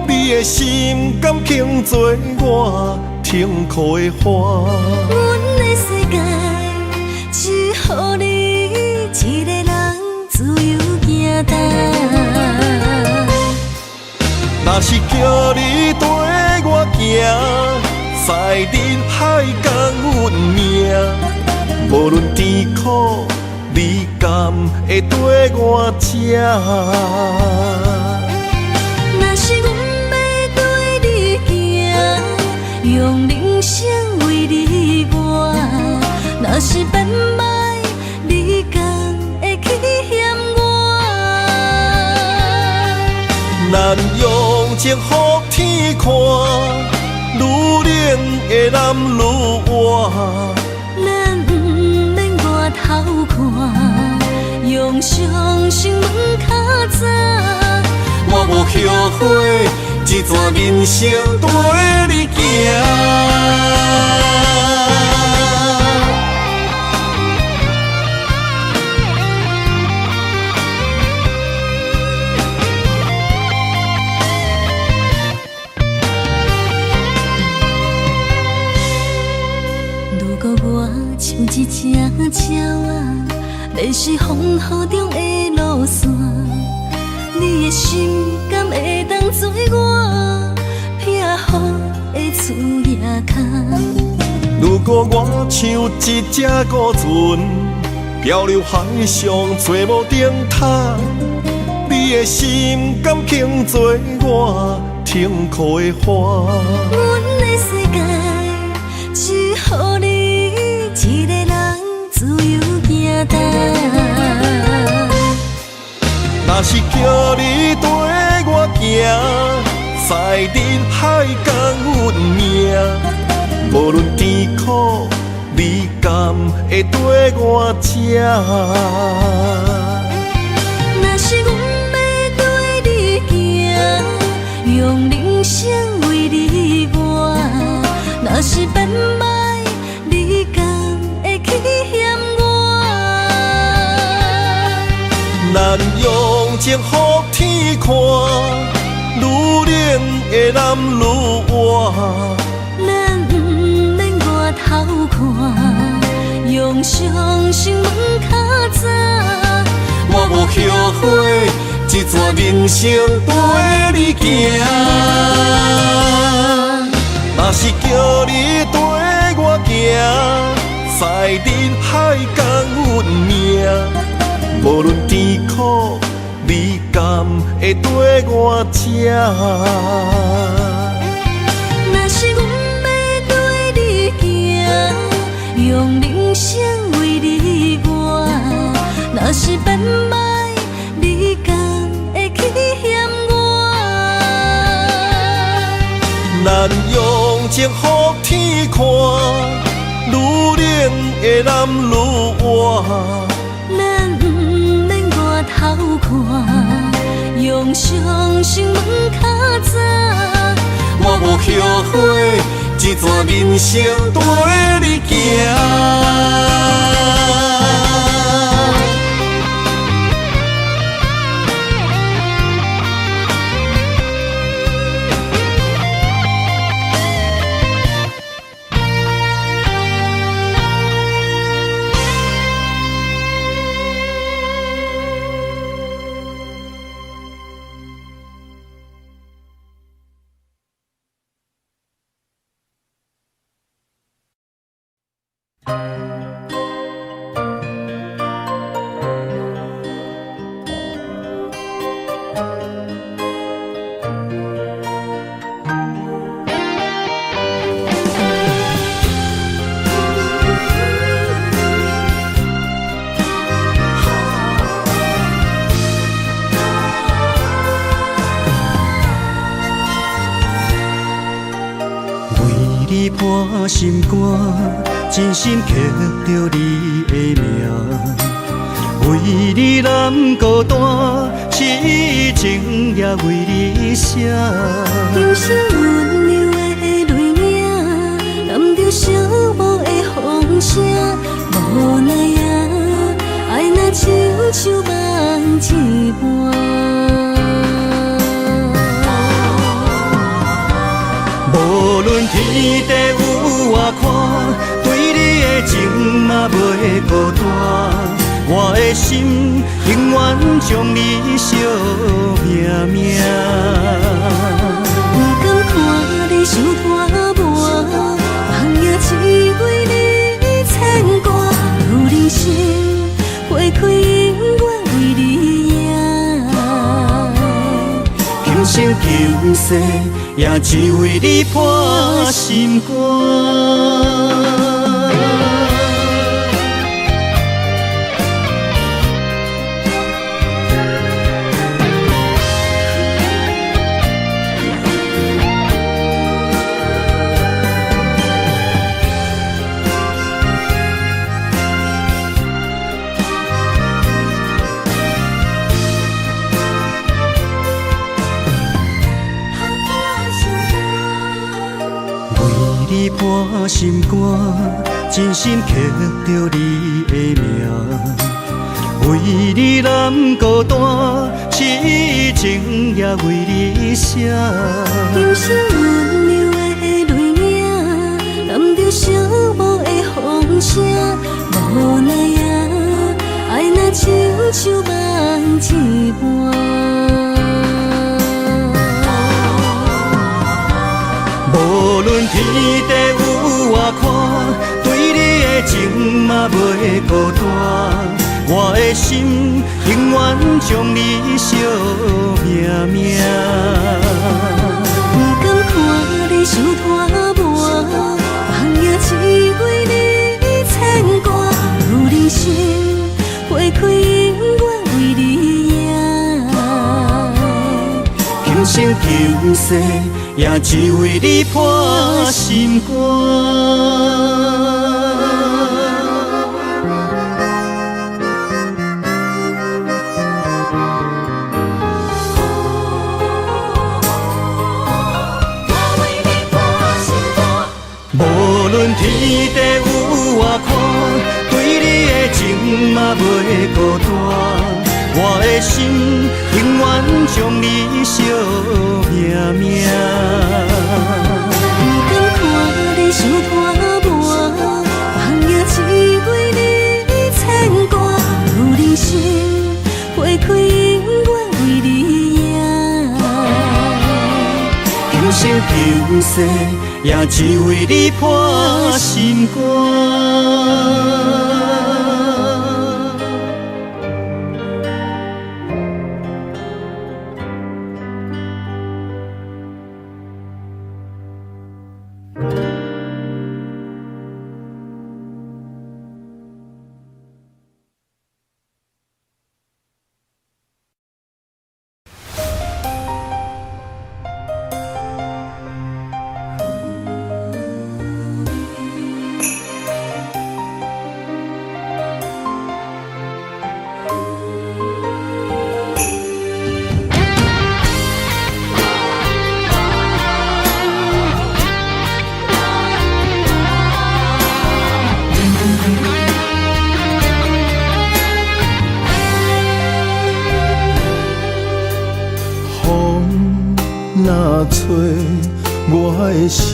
你的心敢肯做我停靠的花？阮的世界只予你一个人自由行踏。若是叫你跟我行，在人海共运命，无论甜苦，你甘会跟我吃？若是阮要对你行，用人生为你活，若是变歹，你甘会去嫌我？咱用情予天看，愈冷的男愈活。咱不免外头看，用双手问较早。我无后悔，这段人生跟你行。如果我像一只鸟仔，迷失风雨中的路线，你的心敢会当做我撇予的厝野空？如果我像一只孤船，漂流海上做无定塔，你的心敢肯做我停靠的花？阮的世界只予你一个人自由行踏。若是叫你跟我行，在人海共运命，无论甜苦，你甘会跟我吃？若是阮要对你行，用人生为你活，若是变歹，你甘会去嫌我？咱用情予天看，愈冷的男愈活。咱不免外头看，用双心门较早。我无后悔，这段人生陪你行。若是叫你跟我行，在人海共运命，无论甜苦味甘，会跟我吃。若是阮要对你行，用人生为你活。若是变歹，你敢会去嫌我？咱用情予天看，愈冷的男愈活。咱不免外头看，用双心门较早。我无后悔，这段人生陪你行。伴心肝，真心刻着你的名。为你难孤单，痴情也为你写。人生温柔的泪影，染着寂寞的风声。无奈啊，爱若亲像梦一半。无论天地有外宽，对你的情嘛袂孤单。我的心永远将你惜命命。不甘看你受拖磨，梦也只为你牵挂。有人生花开永远为你赢，今生今世也只为你破心肝。伴心肝，真心刻着你的名。为你难孤单，痴情也为你写。人生温柔的泪影，染着寂寞的风声。无奈啊，爱若亲像梦一半。无论天地有外宽，对你的情嘛袂孤单。我的心永远将你惜命命。不甘看你受拖磨，梦也只为你牵挂。有人生花开永远为你赢，今生今世也只为你破心肝。无论天地有外宽，对你的情嘛袂孤单。我的心永远将你惜命命。不敢看你想拖磨，红颜只为你牵挂。有人生花开永远为你赢，今生今世也只为你破心肝。若吹，我的心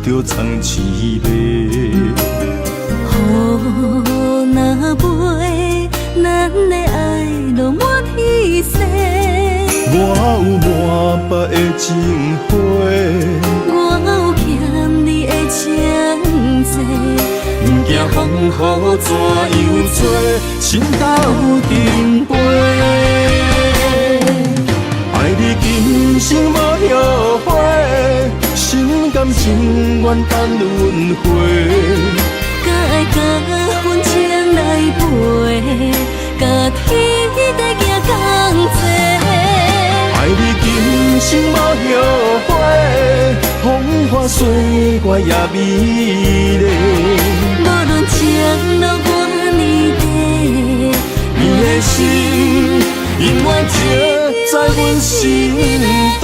就藏滋味。雨若飞，咱的爱落满天星。我有满腹的情花，我有欠你的情债。不惊风雨怎样做，心斗阵飞。爱你今生无后悔，心甘情愿等轮回。甲爱甲份情来陪，甲天地行同齐。爱你今生无后悔，风花雪月也美丽。无论情路偌呢短，你的心永远刻在阮心底。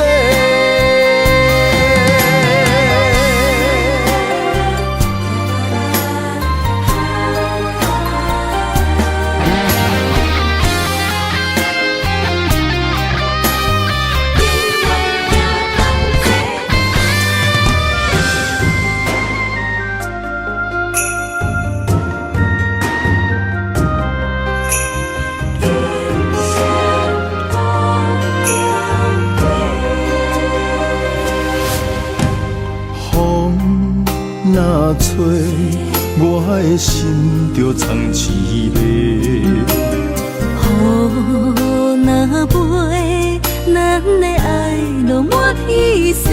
若吹，我的心就藏滋味。雨若飞，咱的爱落满天星。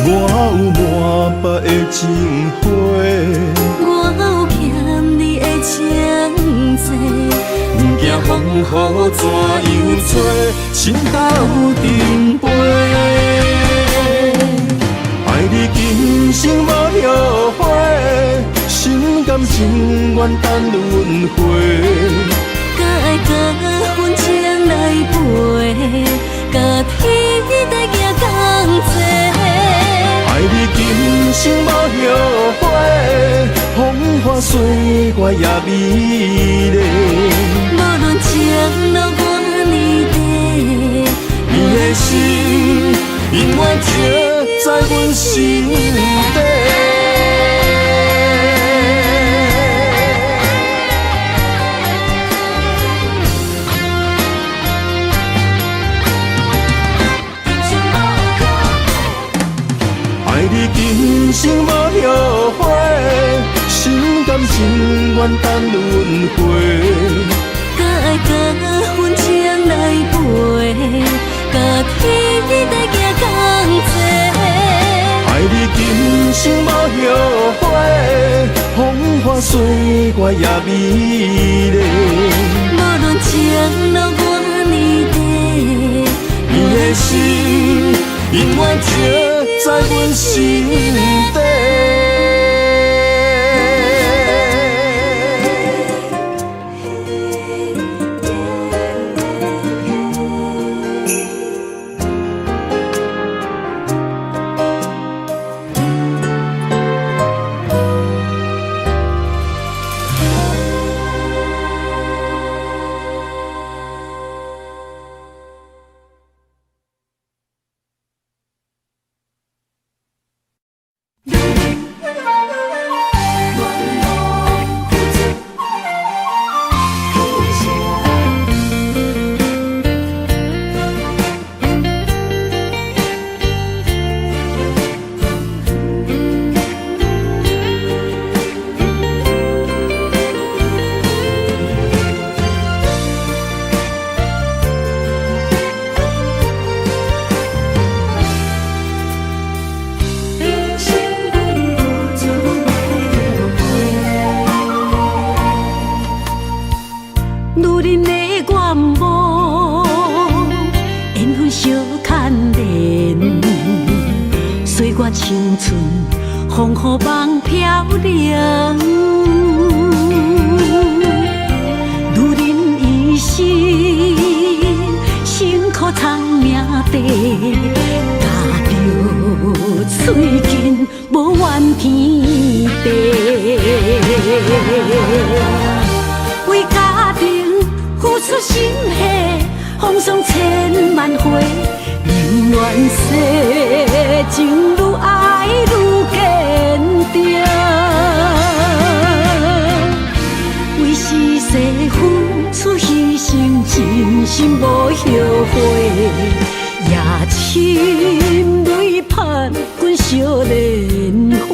我有满腹的情花，我有欠你的情债。不惊风雨怎样做，心斗阵飞。爱你今生无后悔，心甘情愿等轮回。甲爱甲份情来陪，甲天地行同齐。爱你今生无后悔，风花雪月也美丽。无论情路偌呢短，你的心永远刻在阮心底。爱你今生无后悔，心甘情愿等轮回。甲爱甲份情来陪，甲天地行同齐。爱你今生无后悔，风花雪月也美丽。无论情路偌呢短，你的心永远刻在阮心底。人的愿望，缘分相牵连，岁月青春，风雨梦飘零。女人一生，辛苦藏命地，踏着嘴筋，无怨天地。为家庭付出心血，风霜千万回，宁愿世情愈爱愈坚定。为是世付出牺牲，真心无后悔，也深泪盼阮少年花。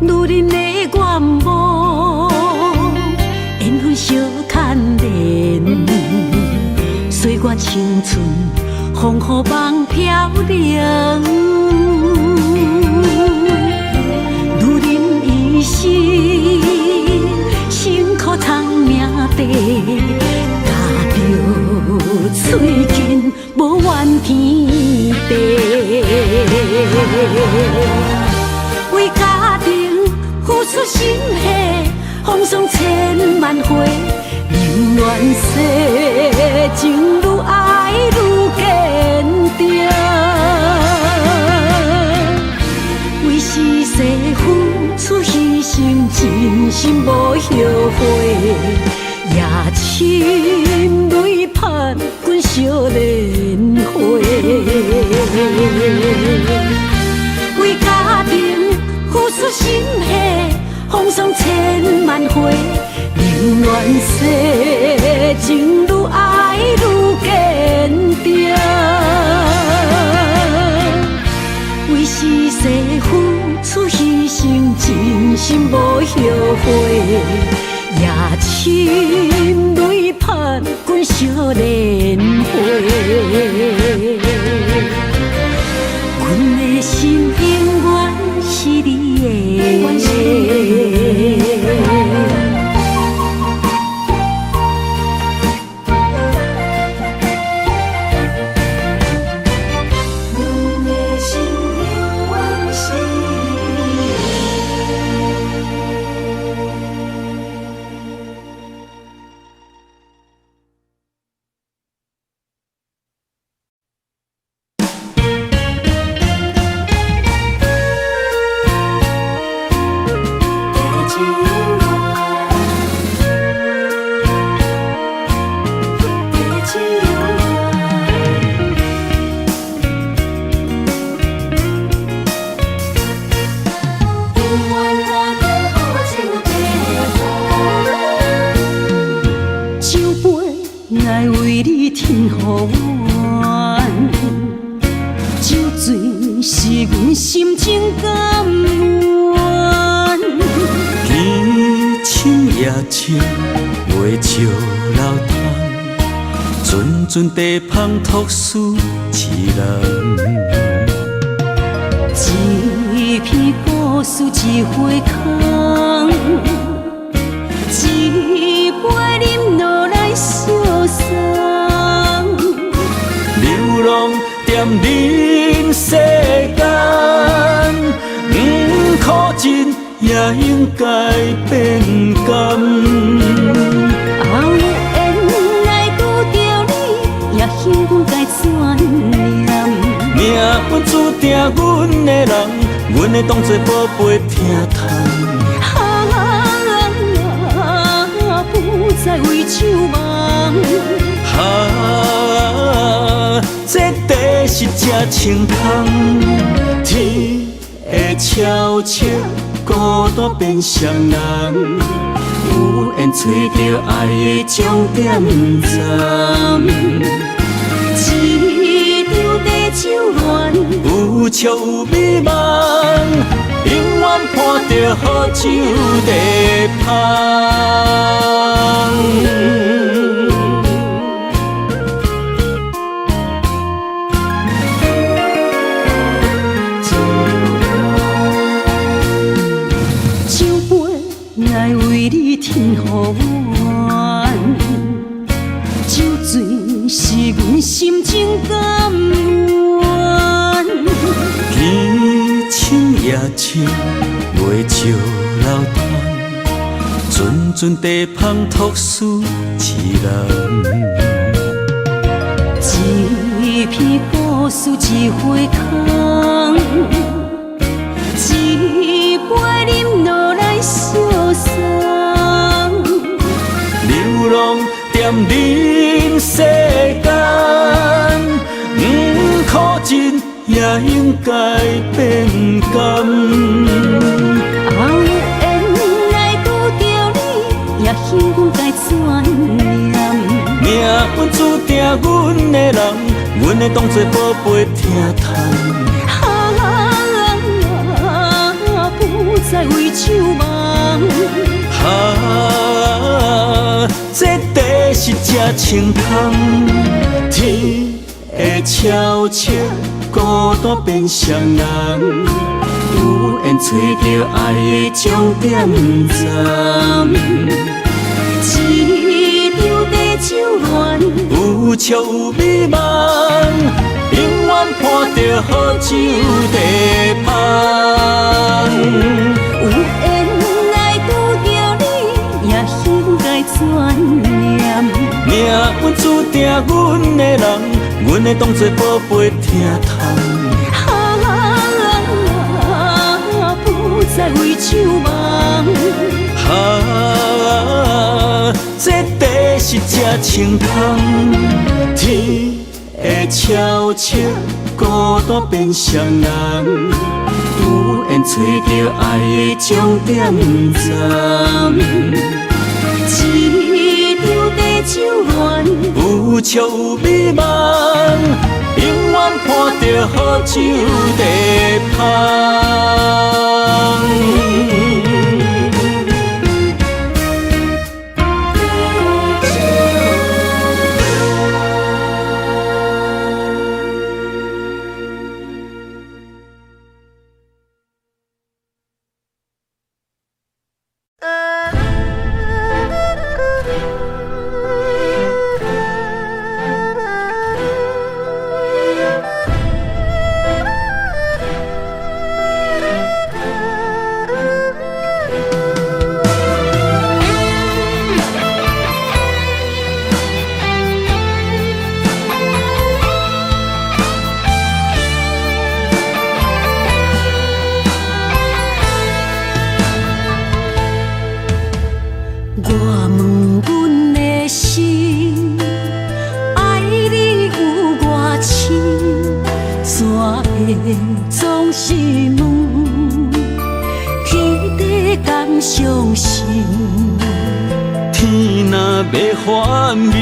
女人的愿望，缘分相牵连，岁月青春，风雨梦飘零。女人一生，辛苦藏命地，踏着嘴筋，无怨天地。为家庭付出心血，风霜千万回，宁愿世情愈爱愈坚定。为是世付出牺牲，真心无后悔，也深泪盼阮少年花。为家庭付出心血，风霜千万回，宁愿世情愈爱愈坚定。为是世付出牺牲，真心无后悔，也深泪盼阮少年花。阮的心永远是你的。阵地芳托输一人，一片故事一回空，一杯饮落来相送。流浪踮人世间，苦尽也应该变甘。后缘来拄着你，也幸阮该怎念？命本注定阮的人，阮会当作宝贝疼痛。不再为酒梦。这地是真清空，天会悄悄孤单变双人，有缘找到爱的终点站。一张地酒恋，有笑有美梦，永远伴着好酒地香。酒杯爱为你添予阮，酒醉是阮心情甘愿。天清夜清，月照楼窗，阵阵地香托书自然。一篇故事一回空，一杯饮落来相送。流浪踮人世间，苦尽也应该变甘。后缘来拄着你，也希阮该怎念？命运注定阮的人，阮会当作宝贝疼痛。不再为酒梦。这地是这清空，天会悄悄孤单变双人，有缘找到爱的终点站。一张地酒恋，有笑有美梦，永远伴着好酒地香。有缘来拄着你，也希阮该怎念？命运注定阮的人，阮会当作宝贝疼痛。不再为酒梦。这地是这清空，天会悄悄孤单变双人，有缘找到爱的终点站。一张地酒恋，有笑有美梦，永远伴着好酒地香。总是问，天地敢相信？天若要反面，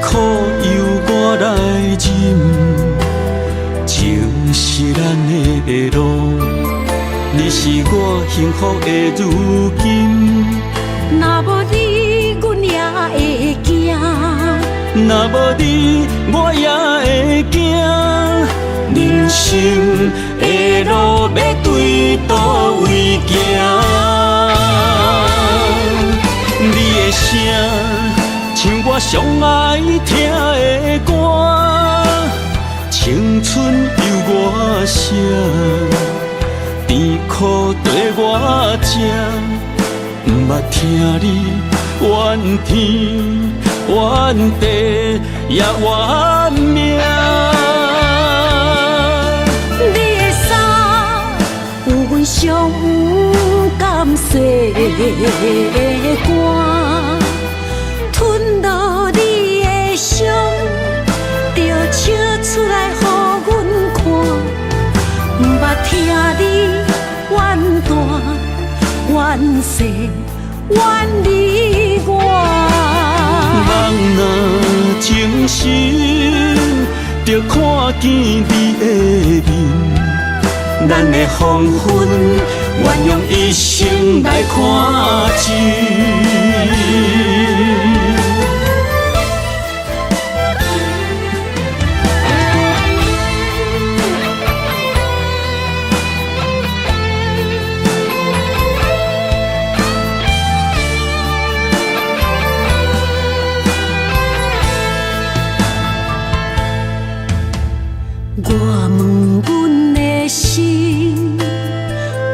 苦由我来忍。情是咱的路，你是我幸福的如今。若无你，阮也会惊；若无你，我也会惊。人生的路要对倒位行？你的声像我上爱听的歌，青春由我写，甜苦对我吃，不捌听你怨天怨地也怨命。你的衫有阮上甘洗的汗，吞落你的伤，着笑出来予阮看。不捌听你怨大怨细远离我。人若情深，着看见你的面，咱的黄昏，愿用一生来看尽。我问阮的心，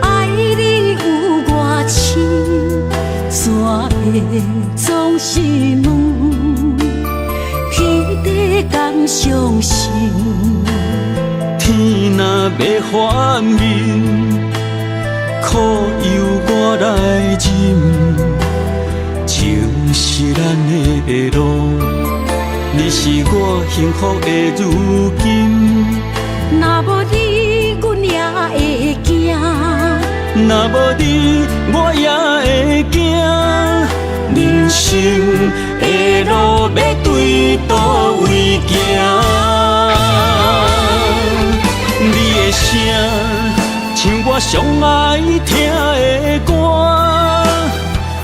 爱你有偌深，怎会总是问天地敢相信？天若要反面，苦由我来忍，情是咱的路。你是我幸福的如今，若无你，阮也会惊；若无你，我也会惊。人生的路要对倒位行？你的声，像我上爱听的歌，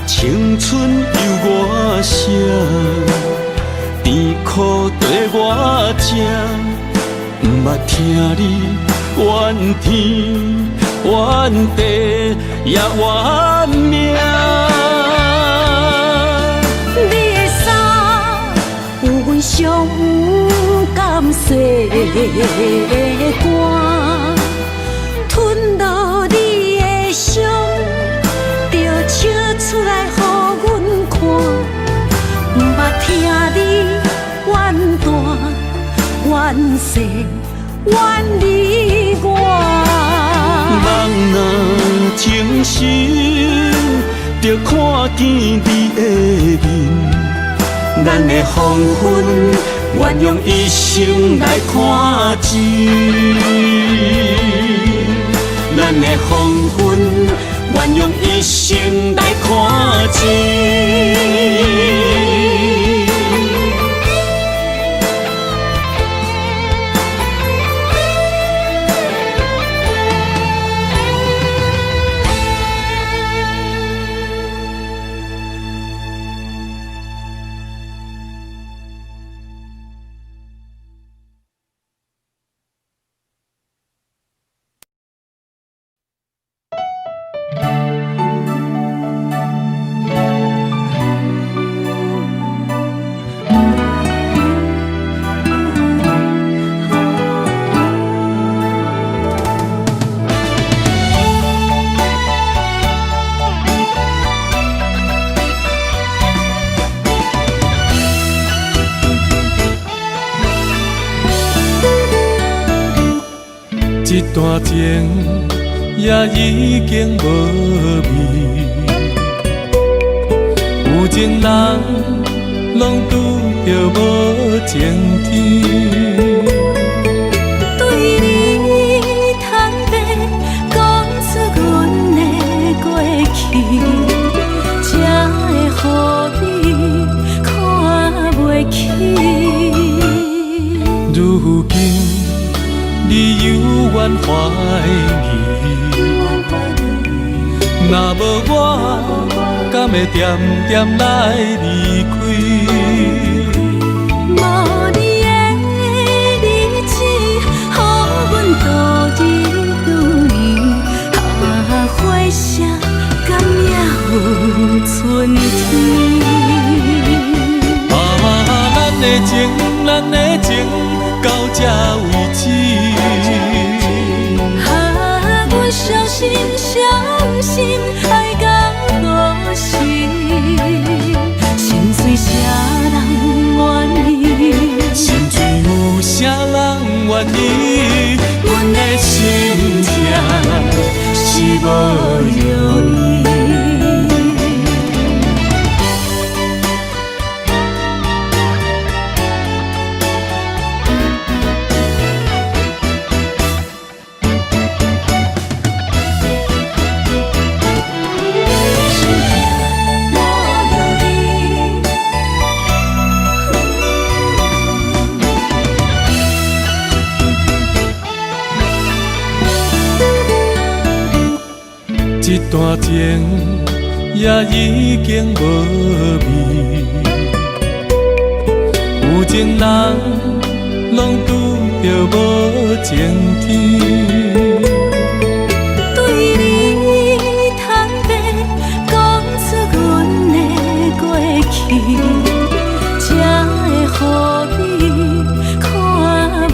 青春由我写。甜苦对我吃，不捌听你怨天怨地也怨命。你的衫有阮上不甘洗的汗，吞落你的伤，着笑出来予阮看。不捌听你怨大怨细怨离我。人若情深，着看见你的面，咱的黄昏，愿用一生来看尽。咱的黄昏，愿用一生来看尽。一段情也已经无味，有情人拢拄着无情天。对你坦白讲出阮的过去，才会予你看袂起。如今你犹原怀疑，若无我，敢会点点来离开？无你的日子，予阮度日如年，花谢敢也有春天。咱的情，咱的情，到这为止。阮伤心伤心，爱到何时？心碎啥人愿意？心碎有啥人愿意？阮的心痛是无容易。段情也已经无味，有情人拢拄着无情天。对你坦白讲出阮的过去，才会予你看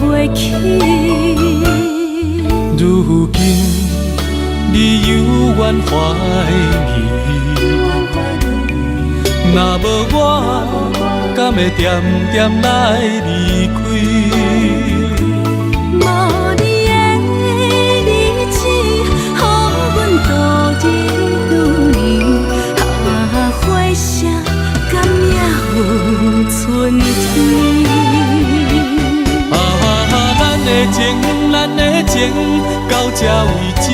袂起。如今你犹原怀疑，若无我，敢会点点来离开？无你的日子，予阮度日如年，花谢敢也有春天。咱的情，咱的情到这为止。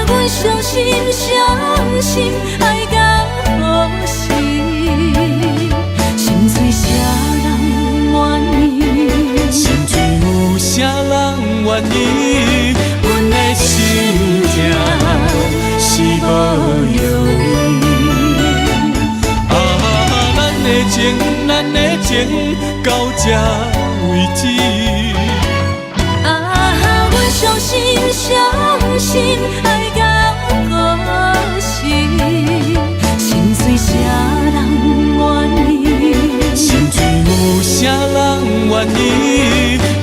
阮伤心伤心，爱到何时？心碎啥人愿意？心碎有啥人愿意？阮的心痛是无容易。咱的情，咱的情到这为止。阮伤心伤心，爱到何时？心碎啥人愿意？心碎有啥人愿意？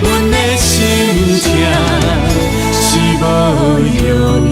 阮的心痛是无容易。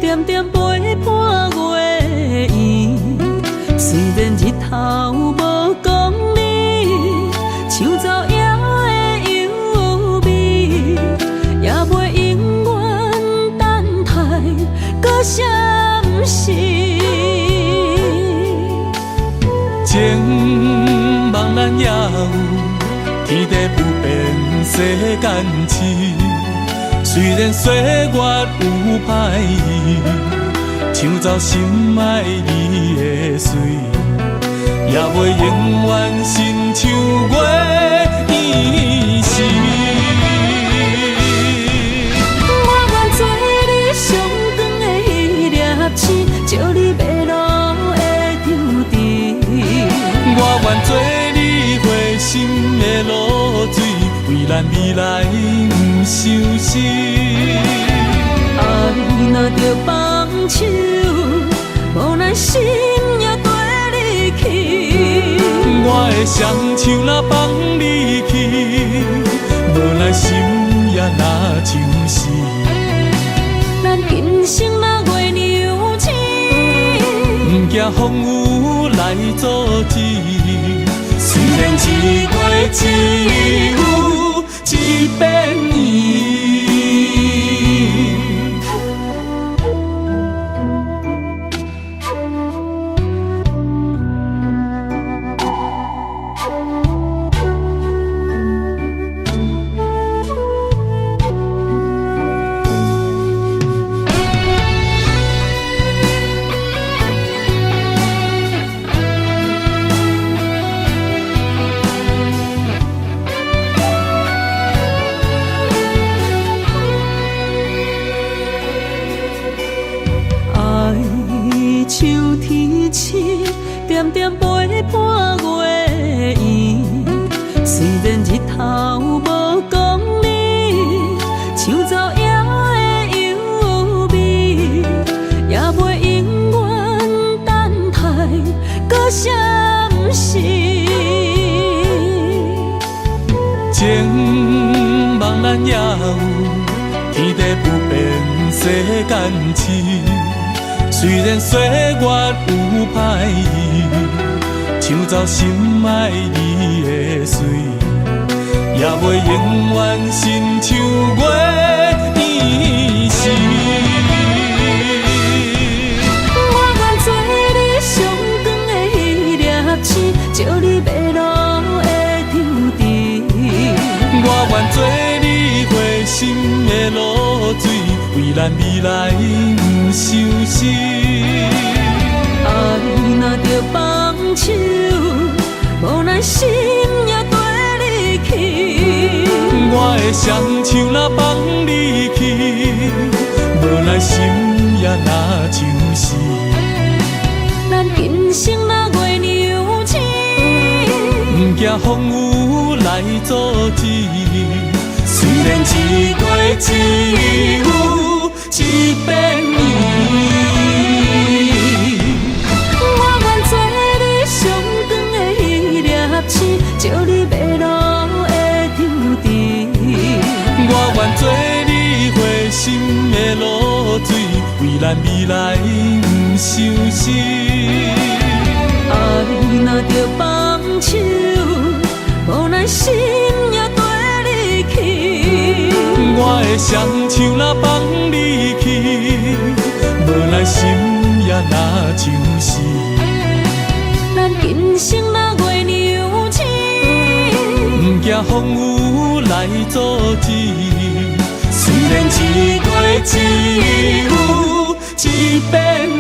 点点陪伴月圆，虽然日头无讲理，像走野的优美，也袂永远等待，搁闪逝。情茫然也有，天地不变，世间痴。虽然岁月有歹意，抢走心爱你的水，也袂永远亲像月圆时。我愿做你上长的迄粒星，照你迷路的丢滴。我愿做你回心的露水，为咱未来不伤心。爱若着放手，无咱心也跟你去。我的双手若放你去，无咱心也若像死。咱今生若月娘星，不惊风雨来阻止。虽然一月只有一遍圆。像天星，点点陪伴茫然也有天地不变世间事。虽然岁月有歹意，抢走心爱伊的水，也袂永远亲像月依时。我愿做你上长的迄粒星，照你迷路的抽屉。我愿做你回心的露水，为咱未来不伤心。爱若着放手，无奈心也跟你去。我的双手若放你去，无奈心也若像是。咱今生若月娘星，不惊风雨来阻止。虽然一月只有一百年。照你迷路的抽屉，我愿做你回心的露水，为咱未来不伤心。爱若着放手，无奈心也跟你去。我的双手若放你去，无奈心也若像是。咱今生若月娘星，不惊风雨来阻止。虽然一月只有一百年。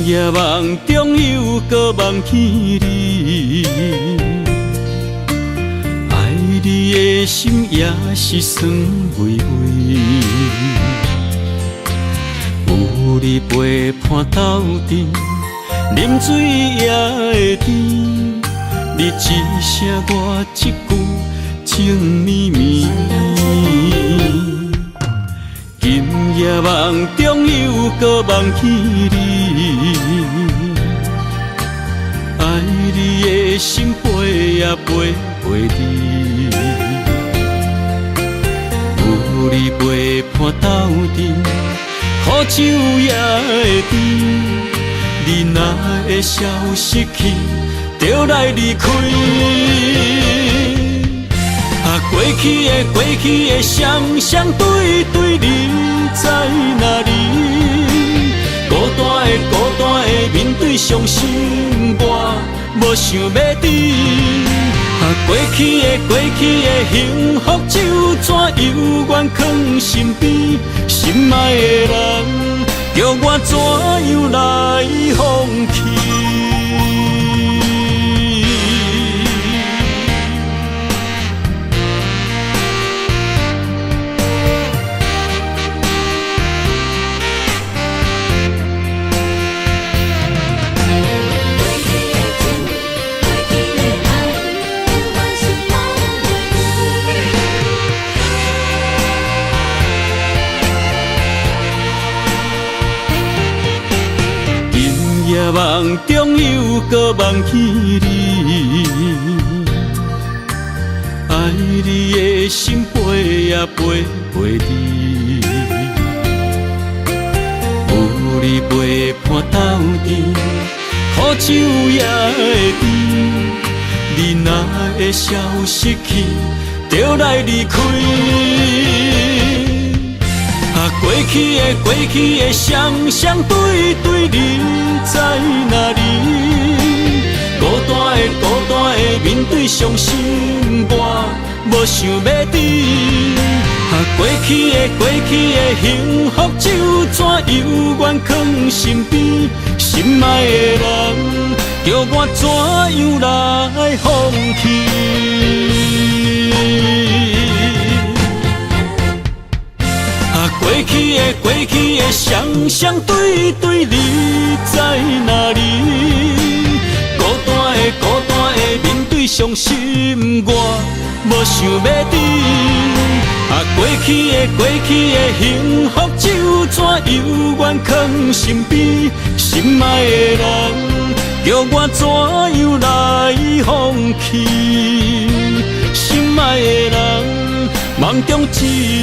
夜梦中又搁梦起你，爱你的心也是酸微微。有你陪伴斗阵，啉水也会甜。你一声我一句，情绵绵。今夜梦中又搁梦起你，爱你的心飞也飞袂离。有你陪伴斗阵，苦酒也会甜。你若会消失去，就来离开。过去的双对对，你在哪里？孤单的面对伤心，我无想要离。过去的幸福就怎犹原藏身边？心爱的人，叫我怎样来放弃？夜梦中又搁梦起你，爱你的心飞也飞袂离。有你陪伴斗阵，苦酒也会甜。你若会消失去，就来离开。过去的双对对，你在哪里？面对伤心，我无想要等。过去的幸福就怎犹原藏身边，心爱的人叫我怎样来放弃？过去的双对对，你在哪里？孤单的面对伤心，我无想要等。过去的幸福就怎犹原藏身边，心爱的人叫我怎样来放弃？心爱的人，梦中一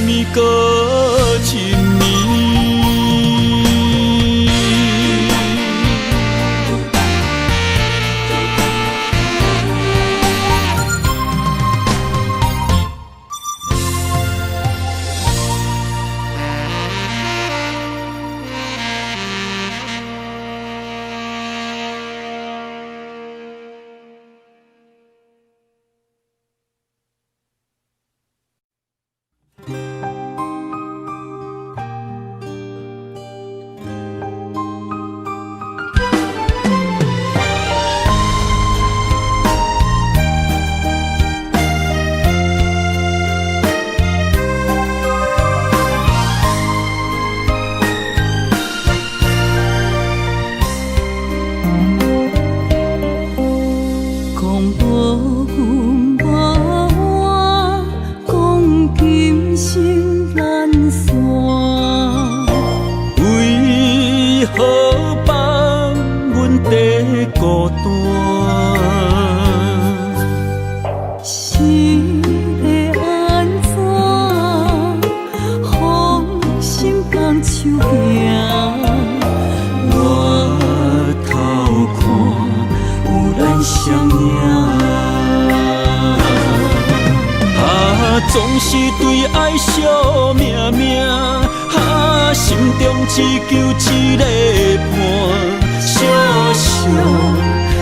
暝过一暝。总是对爱惜命命，心中只求一个伴，小小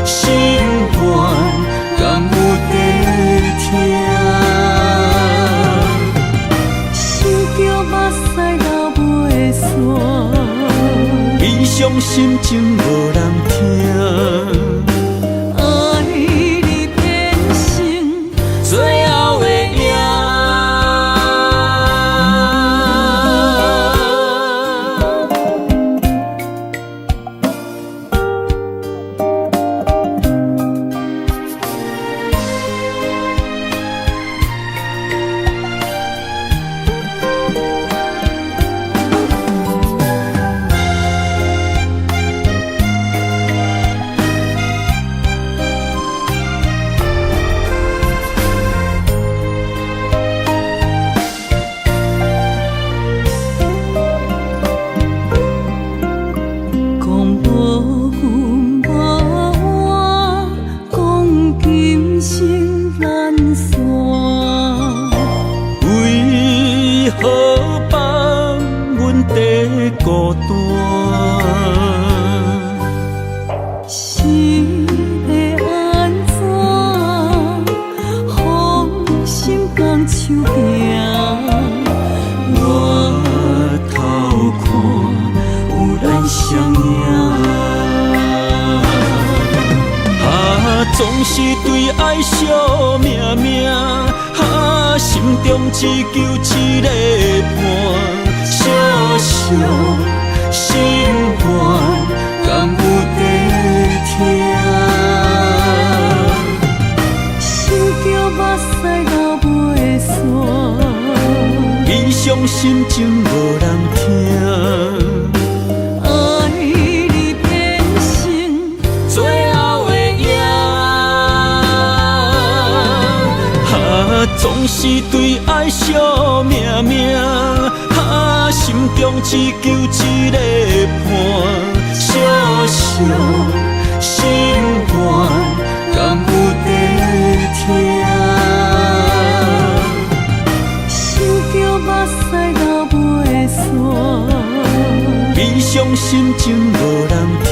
心愿，敢有地听？想着目屎流袂煞，悲伤心情无人听。总是对爱惜命命，心中只求一个伴，小小心愿，敢有地听？想着目屎流袂煞，悲伤心情无人听。总是对爱惜命命，心中只求一个伴，小小心愿，敢有地听？想着目屎流袂煞，悲伤心情无人听。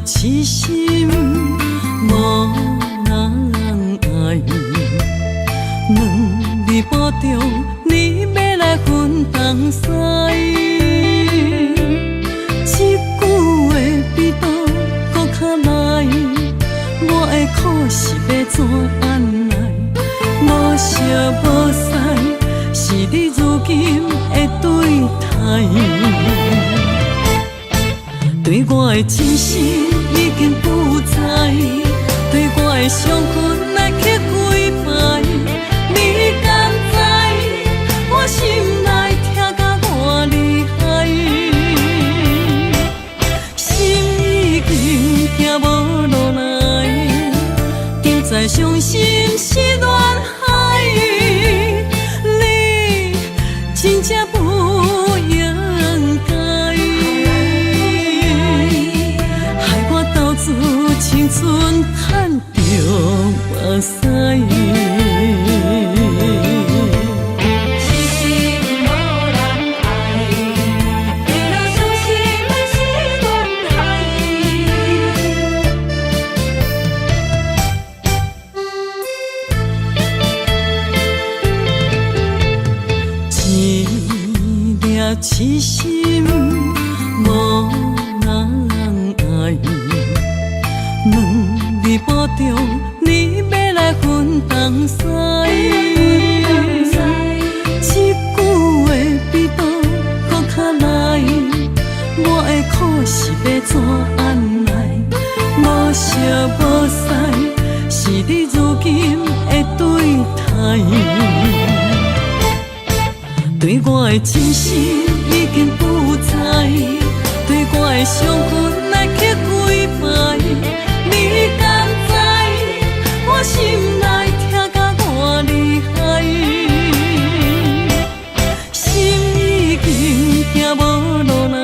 痴心无人爱，两字保重，你要来分东西。一句话比倒搁较来，我的苦是要怎安来？无惜无使，是你如今的对待。对我的真心已经不知，对我的伤痕来去几摆。你敢知我心内痛甲偌厉害？心已经行无落来，定在伤心是恋海。你真正不应该。青春赚着目屎，痴心无人爱，为了伤心的是恋海。一粒痴心无人爱。两字保重，你要来分东西。一句话比倒搁较来，我的苦是要怎安来？无惜无使，是你如今的对待。对我的真心已经不知，对我的伤痕来去几摆。你敢知我心内痛甲偌厉害？心已经行无落来，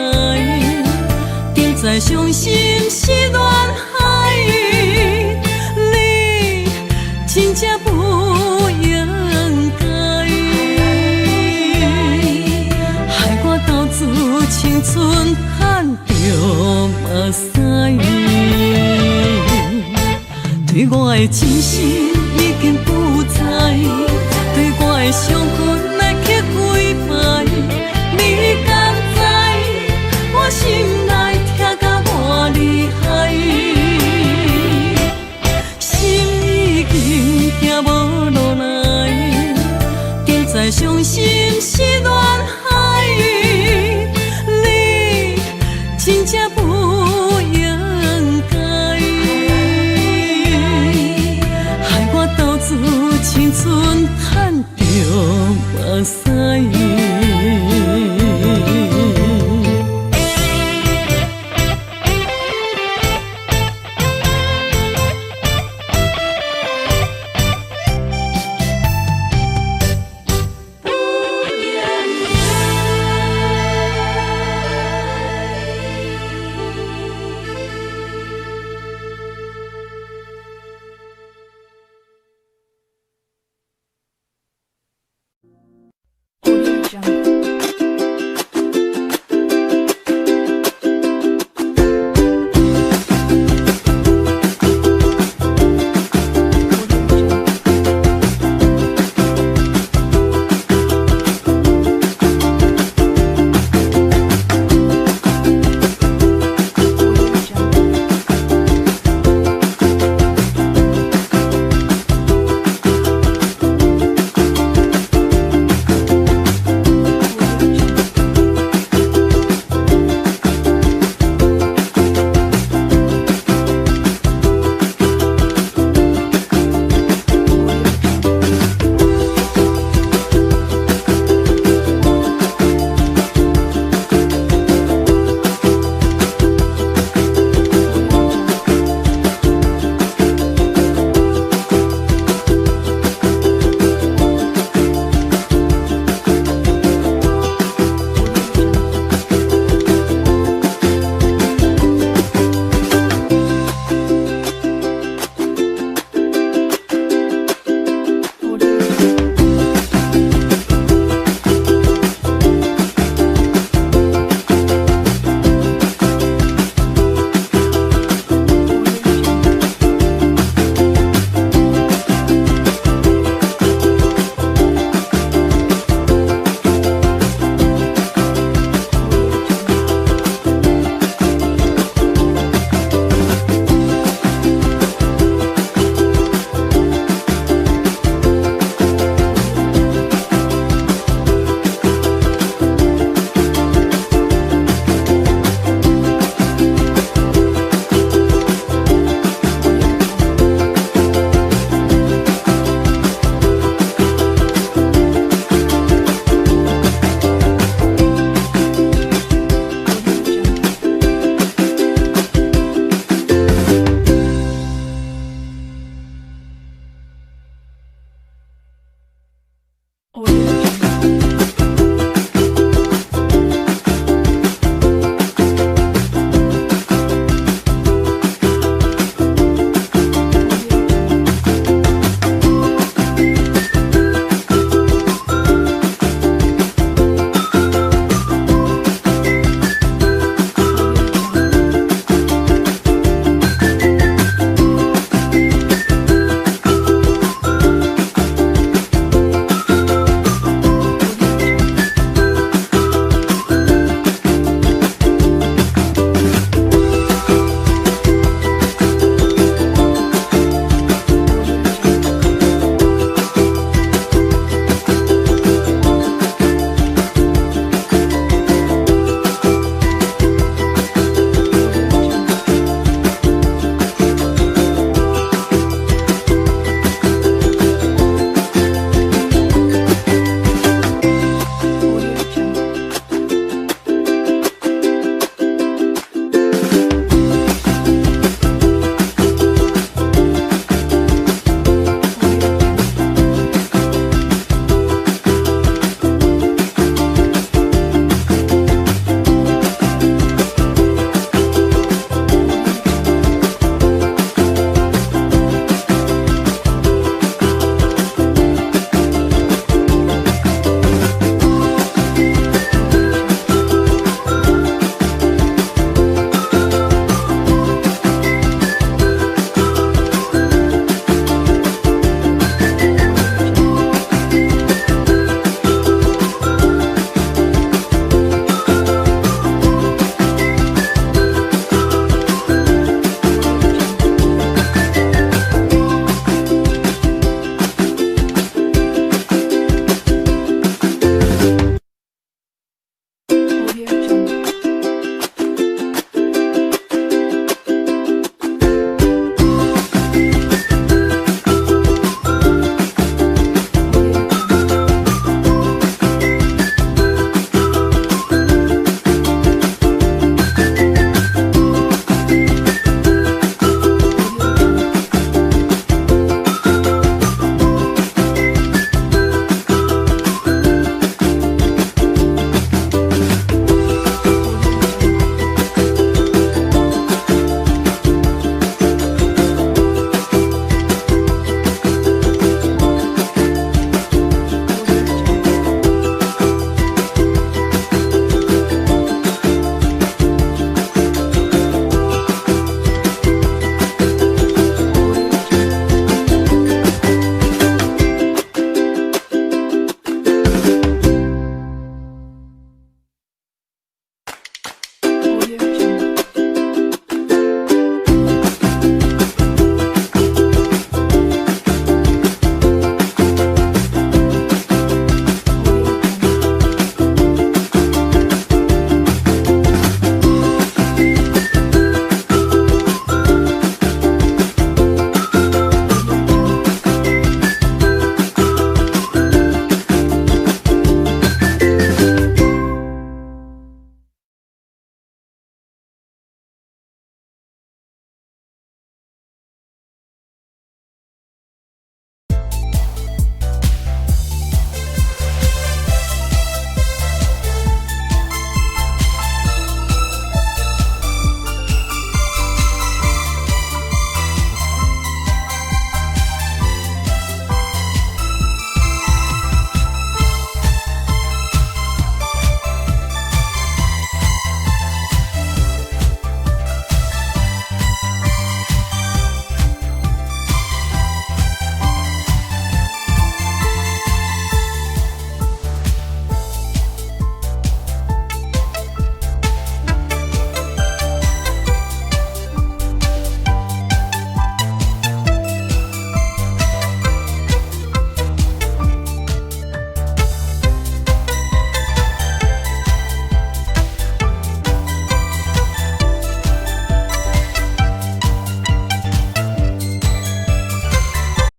定在伤心是恋海。你真正不应该，害我斗志青春赚着目屎。对我的真心已经不知，对我的伤痕。